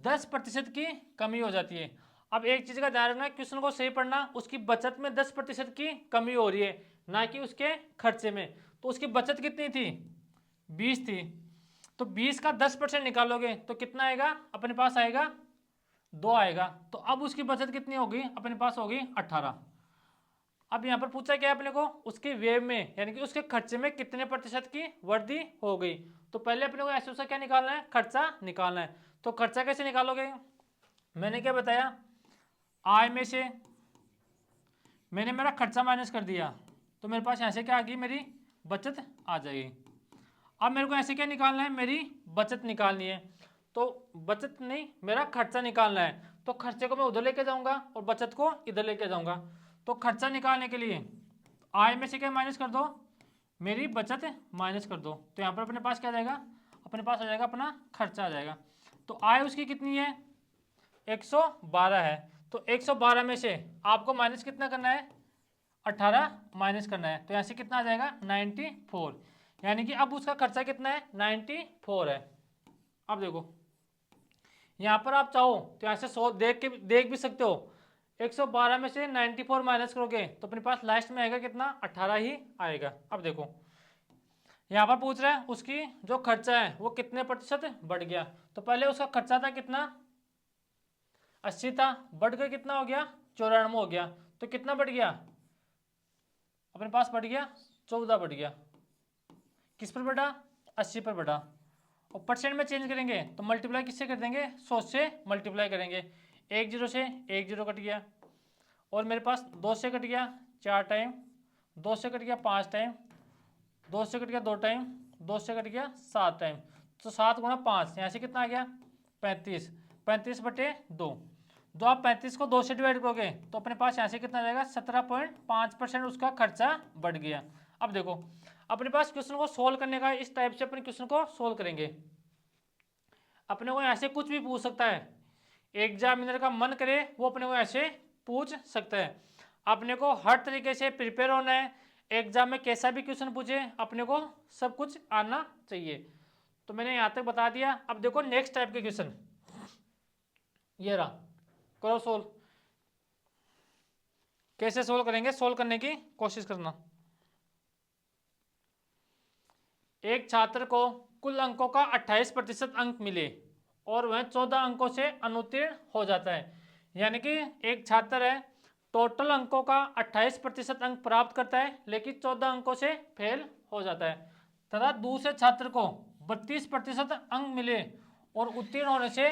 10% की कमी हो जाती है। अब एक चीज का ध्यान रखना, क्वेश्चन को सही पढ़ना, उसकी बचत में 10% की कमी हो रही है, ना कि उसके खर्चे में। तो उसकी बचत कितनी थी, 20 थी। तो 20 का 10% निकालोगे तो कितना आएगा, अपने पास आएगा 2 आएगा। तो अब उसकी बचत कितनी होगी, अपने पास होगी 18। अब यहाँ पर पूछा क्या है अपने को, उसके व्यय में यानी कि उसके खर्चे में कितने प्रतिशत की वृद्धि हो गई। तो पहले अपने को ऐसे उसका क्या निकालना है, खर्चा निकालना है। तो खर्चा कैसे निकालोगे, मैंने क्या बताया, आय में से मैंने मेरा खर्चा माइनस कर दिया, तो मेरे पास यहाँ से क्या आ गई, मेरी बचत आ जाएगी। अब मेरे को ऐसे क्या निकालना है, मेरी बचत निकालनी है। तो बचत नहीं, मेरा खर्चा निकालना है। तो खर्चे को मैं उधर लेके जाऊंगा और बचत को इधर लेके जाऊंगा। तो खर्चा निकालने के लिए आय में से क्या माइनस कर दो, मेरी बचत माइनस कर दो। तो यहाँ पर अपने पास क्या आ जाएगा, अपने पास आ जाएगा अपना खर्चा आ जाएगा। तो आय उसकी कितनी है, 112 है। तो 112 में से आपको माइनस कितना करना है, 18 माइनस करना है। तो यहाँ से कितना आ जाएगा, 94। यानी कि अब उसका खर्चा कितना है, 94 है। अब देखो यहाँ पर आप चाहो तो यहाँ से 100 देख भी सकते हो। 112 में से 94 माइनस करोगे तो अपने पास लास्ट में आएगा कितना, 18 ही आएगा। अब देखो यहाँ पर पूछ रहा है उसकी जो खर्चा है वो कितने प्रतिशत बढ़ गया। तो पहले उसका खर्चा था कितना, 80 था, बढ़ कर कितना हो गया, 94 हो गया। तो कितना बढ़ गया, अपने पास बढ़ गया 14 बढ़ गया। किस पर बढ़ा, 80 पर बढ़ा। और परसेंट में चेंज करेंगे तो मल्टीप्लाई किससे कर देंगे, 100 से मल्टीप्लाई करेंगे। 1 जीरो से 1 जीरो कट गया, और मेरे पास 2 से कट गया 4 टाइम, 2 से कट गया 5 टाइम, 2 से कट गया 2 टाइम, 2 से कट गया 7 टाइम। तो 7 गुणा 5, यहाँ से कितना आ गया, 35। 35/2। तो आप 35 को 2 से डिवाइड करोगे तो अपने पास यहाँ से कितना आ जाएगा, 17.5% उसका खर्चा बढ़ गया। अब देखो अपने पास क्वेश्चन को सोल्व करने का इस टाइप से अपने क्वेश्चन को सोल्व करेंगे। अपने को ऐसे कुछ भी पूछ सकता है, एग्जामिनर का मन करे वो अपने को ऐसे पूछ सकता है। अपने को हर तरीके से प्रिपेयर होना है, एग्जाम में कैसा भी क्वेश्चन पूछे अपने को सब कुछ आना चाहिए। तो मैंने यहाँ तक बता दिया। अब देखो नेक्स्ट टाइप के क्वेश्चन, ये रहा, करो सोल्व। कैसे सोल्व करेंगे, सोल्व करने की कोशिश करना। एक छात्र को कुल अंकों का 28% अंक मिले और वह 14 अंकों से अनुत्तीर्ण हो जाता है। यानी कि एक छात्र है, टोटल अंकों का 28% अंक प्राप्त करता है लेकिन 14 अंकों से फेल हो जाता है। तथा दूसरे छात्र को 32% अंक मिले और उत्तीर्ण होने से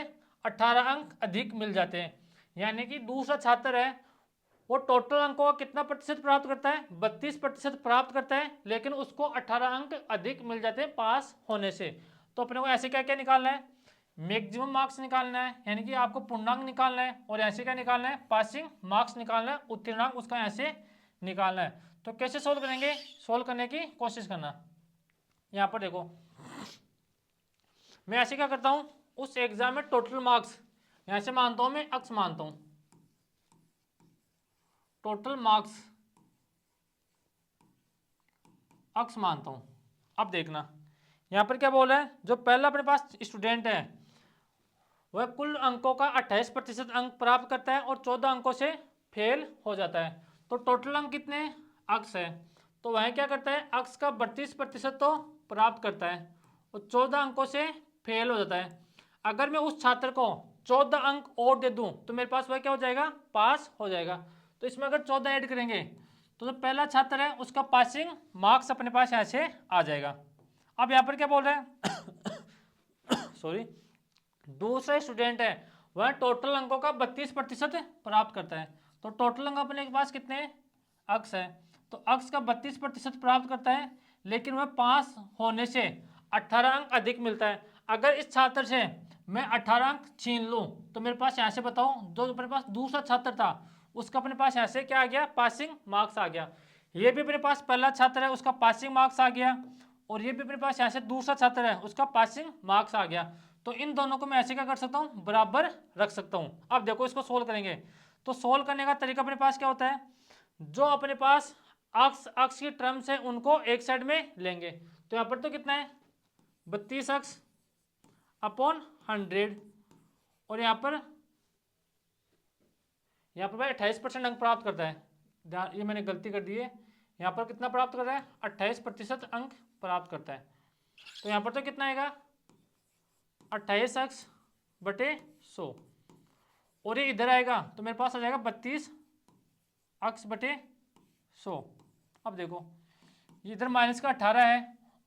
18 अंक अधिक मिल जाते हैं। यानी कि दूसरा छात्र है वो टोटल अंकों का कितना प्रतिशत प्राप्त करता है, 32% प्राप्त करता है, लेकिन उसको 18 अंक अधिक मिल जाते हैं पास होने से। तो अपने को ऐसे क्या क्या निकालना है, मैक्सिमम मार्क्स निकालना है, यानी कि आपको पूर्णांक निकालना है। और ऐसे क्या निकालना है, पासिंग मार्क्स निकालना है, उत्तीर्णांक उसका ऐसे निकालना है। तो कैसे सोल्व करेंगे, सोल्व करने की कोशिश करना। यहाँ पर देखो मैं ऐसे क्या करता हूँ, उस एग्जाम में टोटल मार्क्स यहाँ से मानता हूँ, मैं अक्स मानता हूँ, टोटल मार्क्स अक्स मानता हूं। अब देखना यहां पर क्या बोल रहा है, जो पहला अपने पास स्टूडेंट है वह कुल अंकों का 28% अंक प्राप्त करता है और 14 अंकों से फेल हो जाता है। तो टोटल अंक कितने, अक्स है, तो वह क्या करता है, अक्स का 32% तो प्राप्त करता है और 14 अंकों से फेल हो जाता है। अगर मैं उस छात्र को 14 अंक और दे दूं तो मेरे पास वह क्या हो जाएगा, पास हो जाएगा। तो इसमें अगर 14 ऐड करेंगे तो जो पहला छात्र है उसका पासिंग मार्क्स अपने पास यहाँ से आ जाएगा। अब यहाँ पर क्या बोल रहे हैं सॉरी, दूसरा स्टूडेंट है वह टोटल अंकों का 32% प्राप्त करता है। तो टोटल अंक अपने पास कितने हैं, अक्स है, तो अक्स का 32% प्राप्त करता है लेकिन वह पास होने से 18 अंक अधिक मिलता है। अगर इस छात्र से मैं 18 अंक छीन लूँ तो मेरे पास यहाँ से बताओ, जो अपने पास दूसरा छात्र था उसका अपने पास यहाँ से क्या आ गया, पासिंग मार्क्स आ गया। ये भी अपने पास पहला छात्र है उसका पासिंग मार्क्स आ गया, और ये भी अपने पास यहाँ से दूसरा छात्र है उसका पासिंग मार्क्स आ गया। तो इन दोनों को मैं ऐसे क्या कर सकता हूँ, बराबर रख सकता हूँ। अब देखो इसको सोल्व करेंगे तो सोल्व करने का तरीका अपने पास क्या होता है, जो अपने पास अक्स अक्स की टर्म्स है उनको एक साइड में लेंगे। तो यहाँ पर तो कितना है 32 अक्स अपॉन 100, और यहाँ पर भाई 28% अंक प्राप्त करता है। ये मैंने गलती कर दी है, यहाँ पर कितना प्राप्त कर रहा है 28% अंक प्राप्त करता है। तो यहाँ पर तो कितना आएगा 28 अक्स बटे 100, और ये इधर आएगा तो मेरे पास आ जाएगा 32 अक्स बटे 100। अब देखो ये इधर माइनस का 18 है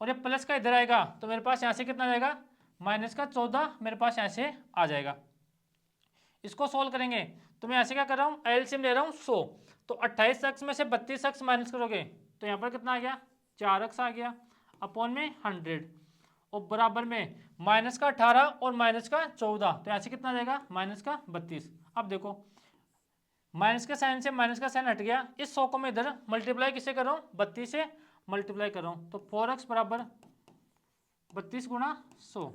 और ये प्लस का इधर आएगा तो मेरे पास यहाँ से कितना आ जाएगा माइनस का 14 मेरे पास यहाँ से आ जाएगा। इसको सोल्व करेंगे तो मैं ऐसे क्या कर रहा हूँ एलसीएम ले रहा हूँ 100, तो 28 अक्स में से 32 अक्स माइनस करोगे तो यहाँ पर कितना आ गया 4 अक्स आ गया अपॉन में 100, और बराबर में माइनस का 18 और माइनस का 14, तो यहाँ से कितना आ जाएगा माइनस का 32। अब देखो माइनस के साइन से माइनस का साइन हट गया, इस 100 को मैं इधर मल्टीप्लाई किससे कर रहा हूँ 32 से मल्टीप्लाई कर रहा हूँ, तो 4x बराबर 32 गुणा 100।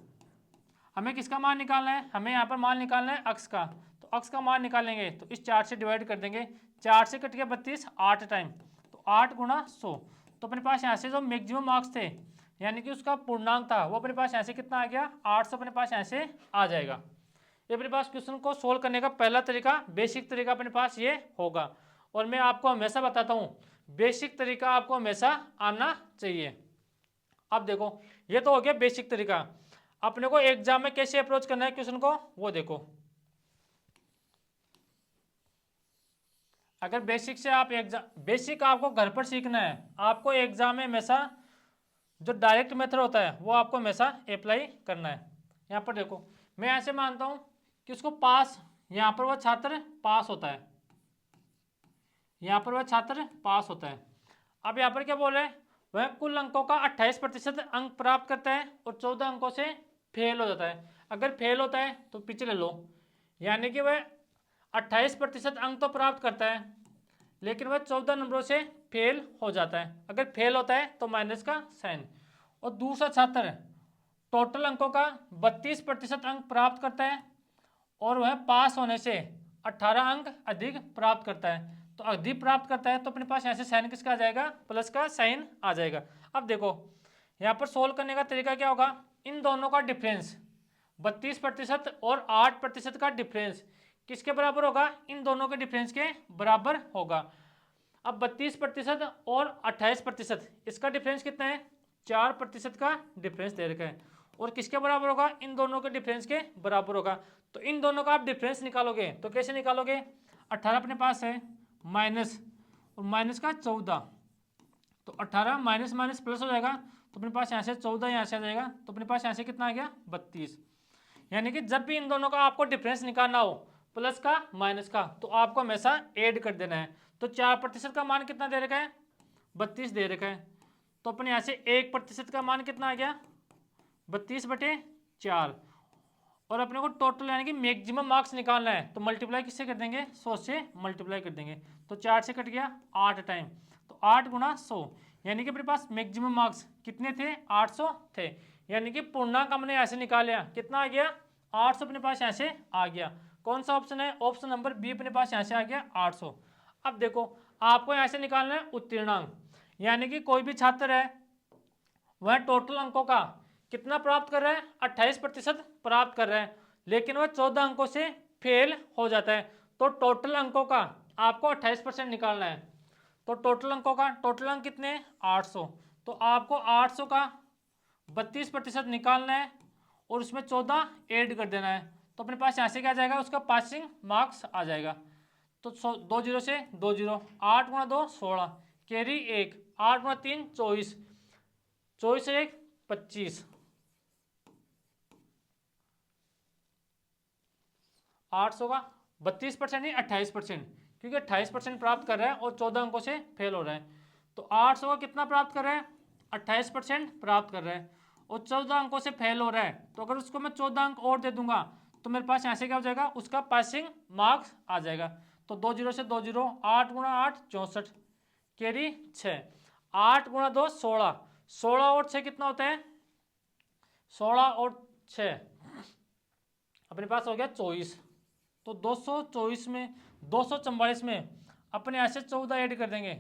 हमें किसका मान निकालना है, हमें यहाँ पर मान निकालना है अक्स का, तो अक्स का मान निकालेंगे तो इस 4 से डिवाइड कर देंगे, 4 से कट गया 32 8 टाइम, तो 8 गुणा 100। तो अपने पास यहाँ से जो मैक्सिमम मार्क्स थे यानी कि उसका पूर्णांक था वो अपने पास यहाँ से कितना आ गया 800 अपने पास यहाँ से आ जाएगा। ये अपने पास क्वेश्चन को सोल्व करने का पहला तरीका, बेसिक तरीका अपने पास ये होगा, और मैं आपको हमेशा बताता हूँ बेसिक तरीका आपको हमेशा आना चाहिए। अब देखो ये तो हो गया बेसिक तरीका, अपने को एग्जाम में कैसे अप्रोच करना है क्वेश्चन को वो देखो। अगर बेसिक से आप एग्जाम बेसिक आपको घर पर सीखना है, आपको एग्जाम में हमेशा जो डायरेक्ट मेथड होता है वो आपको हमेशा अप्लाई करना है। यहाँ पर देखो मैं ऐसे मानता हूँ कि उसको पास, यहाँ पर वह छात्र पास होता है, यहाँ पर वह छात्र पास होता है। अब यहाँ पर क्या बोल रहे हैं, वह कुल अंकों का 28% अंक प्राप्त करता है और 14 अंकों से फेल हो जाता है। अगर फेल होता है तो पीछे ले लो, यानी कि वह 28% अंक तो प्राप्त करता है लेकिन वह 14 नंबरों से फेल हो जाता है। अगर फेल होता है तो माइनस का साइन। और दूसरा छात्र टोटल अंकों का 32% अंक प्राप्त करता है और वह पास होने से 18 अंक अधिक प्राप्त करता है। तो अधिक प्राप्त करता है तो अपने पास यहाँ से साइन किसका आ जाएगा प्लस का साइन आ जाएगा। अब देखो यहाँ पर सोल्व करने का तरीका क्या होगा, इन दोनों का डिफरेंस 32% और 8% का डिफरेंस किसके बराबर होगा, इन दोनों के डिफरेंस के बराबर होगा। अब 32% और 28% इसका डिफरेंस कितना है 4% का डिफरेंस दे रखा है, और किसके बराबर होगा इन दोनों के डिफरेंस के बराबर होगा। तो इन दोनों का आप डिफरेंस निकालोगे तो कैसे निकालोगे, 18 अपने पास है माइनस और माइनस का 14, तो 18 माइनस माइनस प्लस हो जाएगा तो अपने पास यहाँ से 14 यहाँ से आ जाएगा, तो अपने पास यहाँ से कितना आ गया 32। यानी कि जब भी इन दोनों का आपको डिफरेंस निकालना हो प्लस का माइनस का तो आपको हमेशा ऐड कर देना है। तो 4% का मान कितना दे रखा है 32 दे रखा है, तो अपने यहाँ से 1% का मान कितना आ गया 32/4, और अपने को टोटल यानी कि मैक्सिमम मार्क्स निकालना है तो मल्टीप्लाई किससे कर देंगे 100 से मल्टीप्लाई कर देंगे, तो 4 से कट गया 8 टाइम, तो 8 गुणा 100, यानी कि अपने पास मैक्सिमम मार्क्स कितने थे 800 थे। यानी कि पूर्णांक हमने ऐसे निकाल लिया कितना आ गया 800 अपने पास यहाँ से आ गया। कौन सा ऑप्शन है, ऑप्शन नंबर बी अपने पास यहाँ से आ गया 800। अब देखो आपको यहाँ से निकालना है उत्तीर्णांक, यानी कि कोई भी छात्र है वह टोटल अंकों का कितना प्राप्त कर रहा है 28% प्राप्त कर रहा है लेकिन वह 14 अंकों से फेल हो जाता है। तो टोटल अंकों का आपको 28% निकालना है, तो टोटल अंकों का टोटल अंक कितने हैं 800, तो आपको 800 का 32% निकालना है और उसमें 14 ऐड कर देना है, तो अपने पास यहाँ से क्या आ जाएगा उसका पासिंग मार्क्स आ जाएगा। तो 2 जीरो से 2 जीरो, 8 गुणा 2 16, कैरी 1, 8 गुणा 3 24, 24 से 1 25, 800 का 32% नहीं 28%, क्योंकि 28% प्राप्त कर रहा है और 14 अंकों से फेल हो रहा है। तो 800 का कितना प्राप्त कर रहा है 28% प्राप्त कर रहा है और 14 अंकों से फेल हो रहा है, तो अगर उसको मैं 14 अंक और दे दूंगा तो मेरे पास यहाँ से क्या हो जाएगा उसका पासिंग मार्क्स आ जाएगा। तो 2 जीरो से 2 जीरो, 8 गुणा 8 64, कैरी 6, 8 गुणा 2 16, 16 और 6 कितना होता है 16 और 6 अपने पास हो गया 24, तो 224 में 244 में अपने यहाँ से 14 ऐड कर देंगे।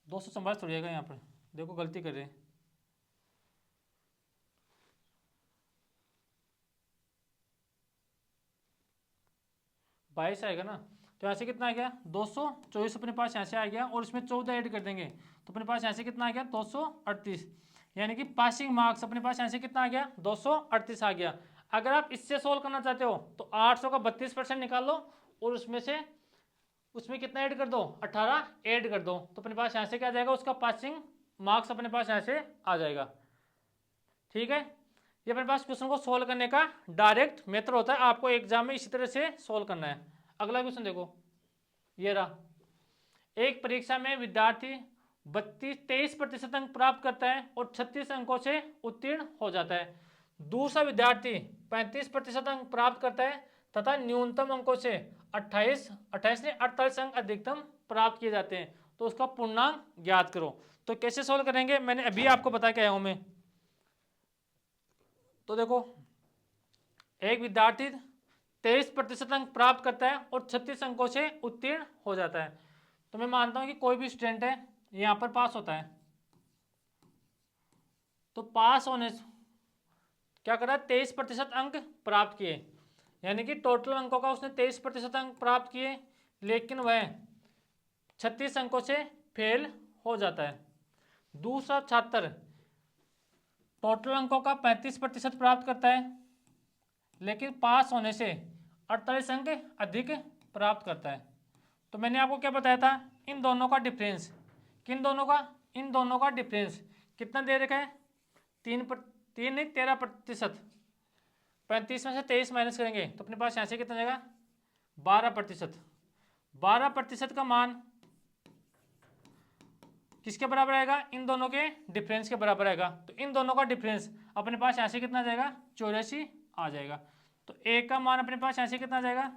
244 थोड़ी आएगा, यहाँ पर देखो गलती कर रहे हैं, 22 आएगा ना। तो यहाँ से कितना आ गया 224 अपने पास यहाँ से आ गया, और इसमें 14 ऐड कर देंगे तो अपने पास यहाँ से कितना आ गया 238। यानी कि पासिंग मार्क्स अपने पास यहाँ से कितना आ गया 238 आ गया। अगर आप इससे सोल्व करना चाहते हो तो 800 का 32% निकाल लो, और उसमें कितना ऐड कर दो 18 ऐड कर दो, तो अपने पास यहाँ से क्या आ जाएगा उसका पासिंग मार्क्स अपने पास यहाँ से आ जाएगा। ठीक है, ये अपने पास क्वेश्चन को सोल्व करने का डायरेक्ट मेथड होता है, आपको एग्जाम में इसी तरह से सोल्व करना है। अगला क्वेश्चन देखो, ये रहा। एक परीक्षा में विद्यार्थी 23% अंक प्राप्त करता है और 36 अंकों से उत्तीर्ण हो जाता है। दूसरा विद्यार्थी 35% अंक प्राप्त करता है तथा न्यूनतम अंकों से 48 अंक अधिकतम प्राप्त किए जाते हैं, तो उसका पूर्णांक ज्ञात करो। तो कैसे सोल्व करेंगे, मैंने अभी आपको बता के आया हूं मैं। तो देखो, एक विद्यार्थी 23% अंक प्राप्त करता है और 36 अंकों से उत्तीर्ण हो जाता है। तो मैं मानता हूं कि कोई भी स्टूडेंट है यहां पर पास होता है, तो पास होने से क्या करा 23% अंक प्राप्त किए, यानी कि टोटल अंकों का उसने 23% अंक प्राप्त किए, लेकिन वह 36 अंकों से फेल हो जाता है। दूसरा छात्र टोटल अंकों का 35% प्राप्त करता है, लेकिन पास होने से 48 अंक अधिक प्राप्त करता है। तो मैंने आपको क्या बताया था, इन दोनों का डिफरेंस, किन दोनों का, इन दोनों का डिफरेंस कितना दे रखा है 13%। 35 में से 23 माइनस करेंगे तो अपने पास यहाँ से कितना जाएगा 12%। 12% का मान किसके बराबर आएगा, इन दोनों के डिफरेंस के बराबर आएगा। तो इन दोनों का डिफरेंस अपने पास यहाँ से कितना जाएगा 84 आ जाएगा। तो एक का मान अपने पास यहाँ से कितना जाएगा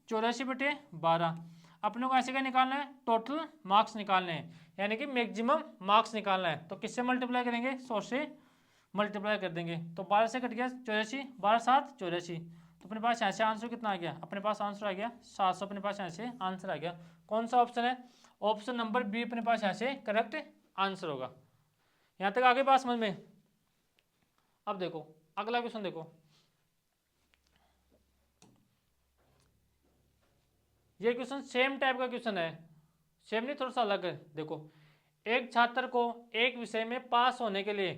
84/12। अपने को ऐसे क्या निकालना है, टोटल मार्क्स निकालने हैं, यानी कि मैक्सिमम मार्क्स निकालना है। तो किससे मल्टीप्लाई करेंगे 100 से मल्टीप्लाई कर देंगे, तो 12 से कट गया 84, 12 7 84। तो अपने पास यहाँ से आंसर कितना आ गया, अपने पास आंसर आ गया 700। अपने पास यहाँ से आंसर आ गया। कौन सा ऑप्शन है, ऑप्शन नंबर बी अपने पास यहाँ से करेक्ट आंसर होगा। यहाँ तक आगे बात समझ में। अब देखो अगला क्वेश्चन देखो, ये क्वेश्चन सेम टाइप का क्वेश्चन है, सेम नहीं थोड़ा सा अलग है। देखो, एक छात्र को एक विषय में पास होने के लिए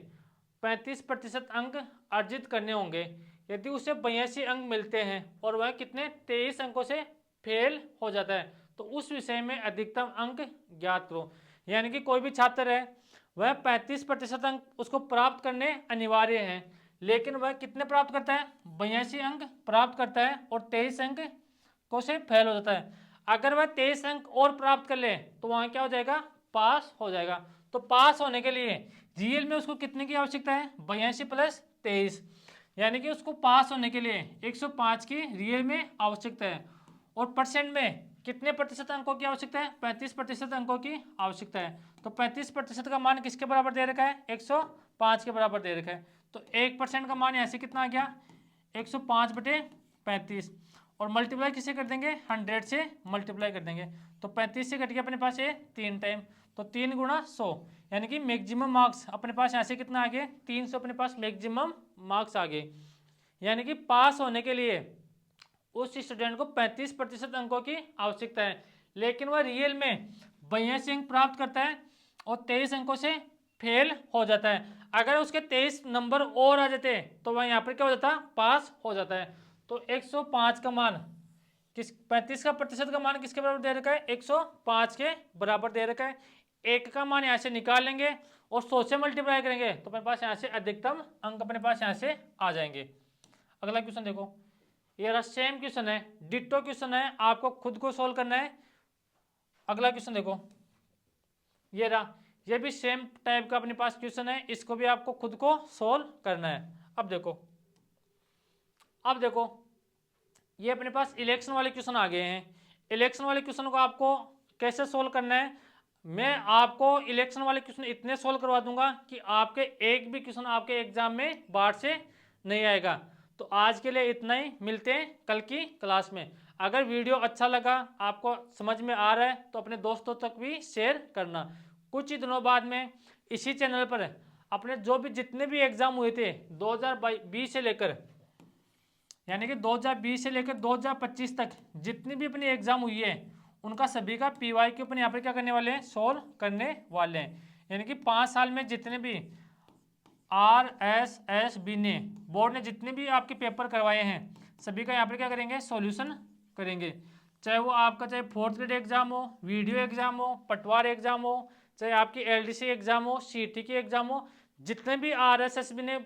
35% अंक अर्जित करने होंगे। यदि उसे 82 अंक मिलते हैं और वह कितने 23 अंकों से फेल हो जाता है, तो उस विषय में अधिकतम अंक ज्ञात करो। यानी कि कोई भी छात्र है वह 35% अंक उसको प्राप्त करने अनिवार्य हैं, लेकिन वह कितने प्राप्त करता है 82 अंक प्राप्त करता है और 23 अंक को से फेल हो जाता है। अगर वह 23 अंक और प्राप्त कर ले तो वहां क्या हो जाएगा पास हो जाएगा। तो पास होने के लिए रियल में उसको कितने की आवश्यकता है 82 + 23, यानी कि उसको पास होने के लिए 105 की रियल में आवश्यकता है, और परसेंट में कितने प्रतिशत अंकों की आवश्यकता है 35% अंकों की आवश्यकता है। तो 35% का मान किसके बराबर दे रखा है 105 के बराबर दे रखा है। तो 1% का मान ऐसे कितना आ गया 105/35, और मल्टीप्लाई किसे कर देंगे 100 से मल्टीप्लाई कर देंगे। तो 35 से कट गया अपने पास ये 3 टाइम, तो 3 × 100, यानी कि मैक्सिमम मार्क्स अपने पास यहाँ से कितना आ गए 300 अपने पास मैक्सिमम मार्क्स आ गए। यानी कि पास होने के लिए उस स्टूडेंट को 35% अंकों की आवश्यकता है, लेकिन वह रियल में 82 अंक प्राप्त करता है और 23 अंकों से फेल हो जाता है। अगर उसके 23 नंबर और आ जाते तो वह यहाँ पर क्या हो जाता पास हो जाता है। तो 105 का मान किस 35 का प्रतिशत का मान किसके बराबर दे रखा है 105 के बराबर दे रखा है। एक का मान यहाँ से निकाल लेंगे और 100 से मल्टीप्लाई करेंगे तो अपने पास यहाँ से अधिकतम अंक अपने पास यहाँ से आ जाएंगे। अगला क्वेश्चन देखो, ये रहा सेम क्वेश्चन है, डिट्टो क्वेश्चन है, आपको खुद को सोल्व करना है। अगला क्वेश्चन देखो, ये रहा, ये भी सेम टाइप का अपने पास क्वेश्चन है, इसको भी आपको खुद को सोल्व करना है। अब देखो ये अपने पास इलेक्शन वाले क्वेश्चन आ गए हैं। इलेक्शन वाले क्वेश्चन को आपको कैसे सोल्व करना है, मैं आपको इलेक्शन वाले क्वेश्चन इतने सोल्व करवा दूंगा कि आपके एक भी क्वेश्चन आपके एग्जाम में बाहर से नहीं आएगा। तो आज के लिए इतना ही, मिलते हैं कल की क्लास में। अगर वीडियो अच्छा लगा, आपको समझ में आ रहा है, तो अपने दोस्तों तक भी शेयर करना। कुछ ही दिनों बाद में इसी चैनल पर अपने जो भी जितने भी एग्जाम हुए थे 2020 से लेकर, यानी कि 2020 से लेकर 2025 तक जितनी भी अपनी एग्जाम हुई है, उनका सभी का पीवाई के अपन यहाँ पर क्या करने वाले हैं, सोल्व करने वाले हैं। यानी कि 5 साल में जितने भी RSSB ने, बोर्ड ने जितने भी आपके पेपर करवाए हैं, सभी का यहाँ पर क्या करेंगे, सॉल्यूशन करेंगे। चाहे वो आपका चाहे 4th ग्रेड एग्जाम हो, वीडियो एग्जाम हो, पटवार एग्जाम हो, चाहे आपकी LDC एग्जाम हो, CT की एग्जाम हो, जितने भी RSSB ने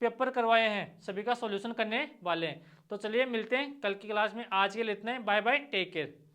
पेपर करवाए हैं, सभी का सॉल्यूशन करने वाले हैं। तो चलिए मिलते हैं कल की क्लास में। आज के लिए इतना ही। Bye bye, take care.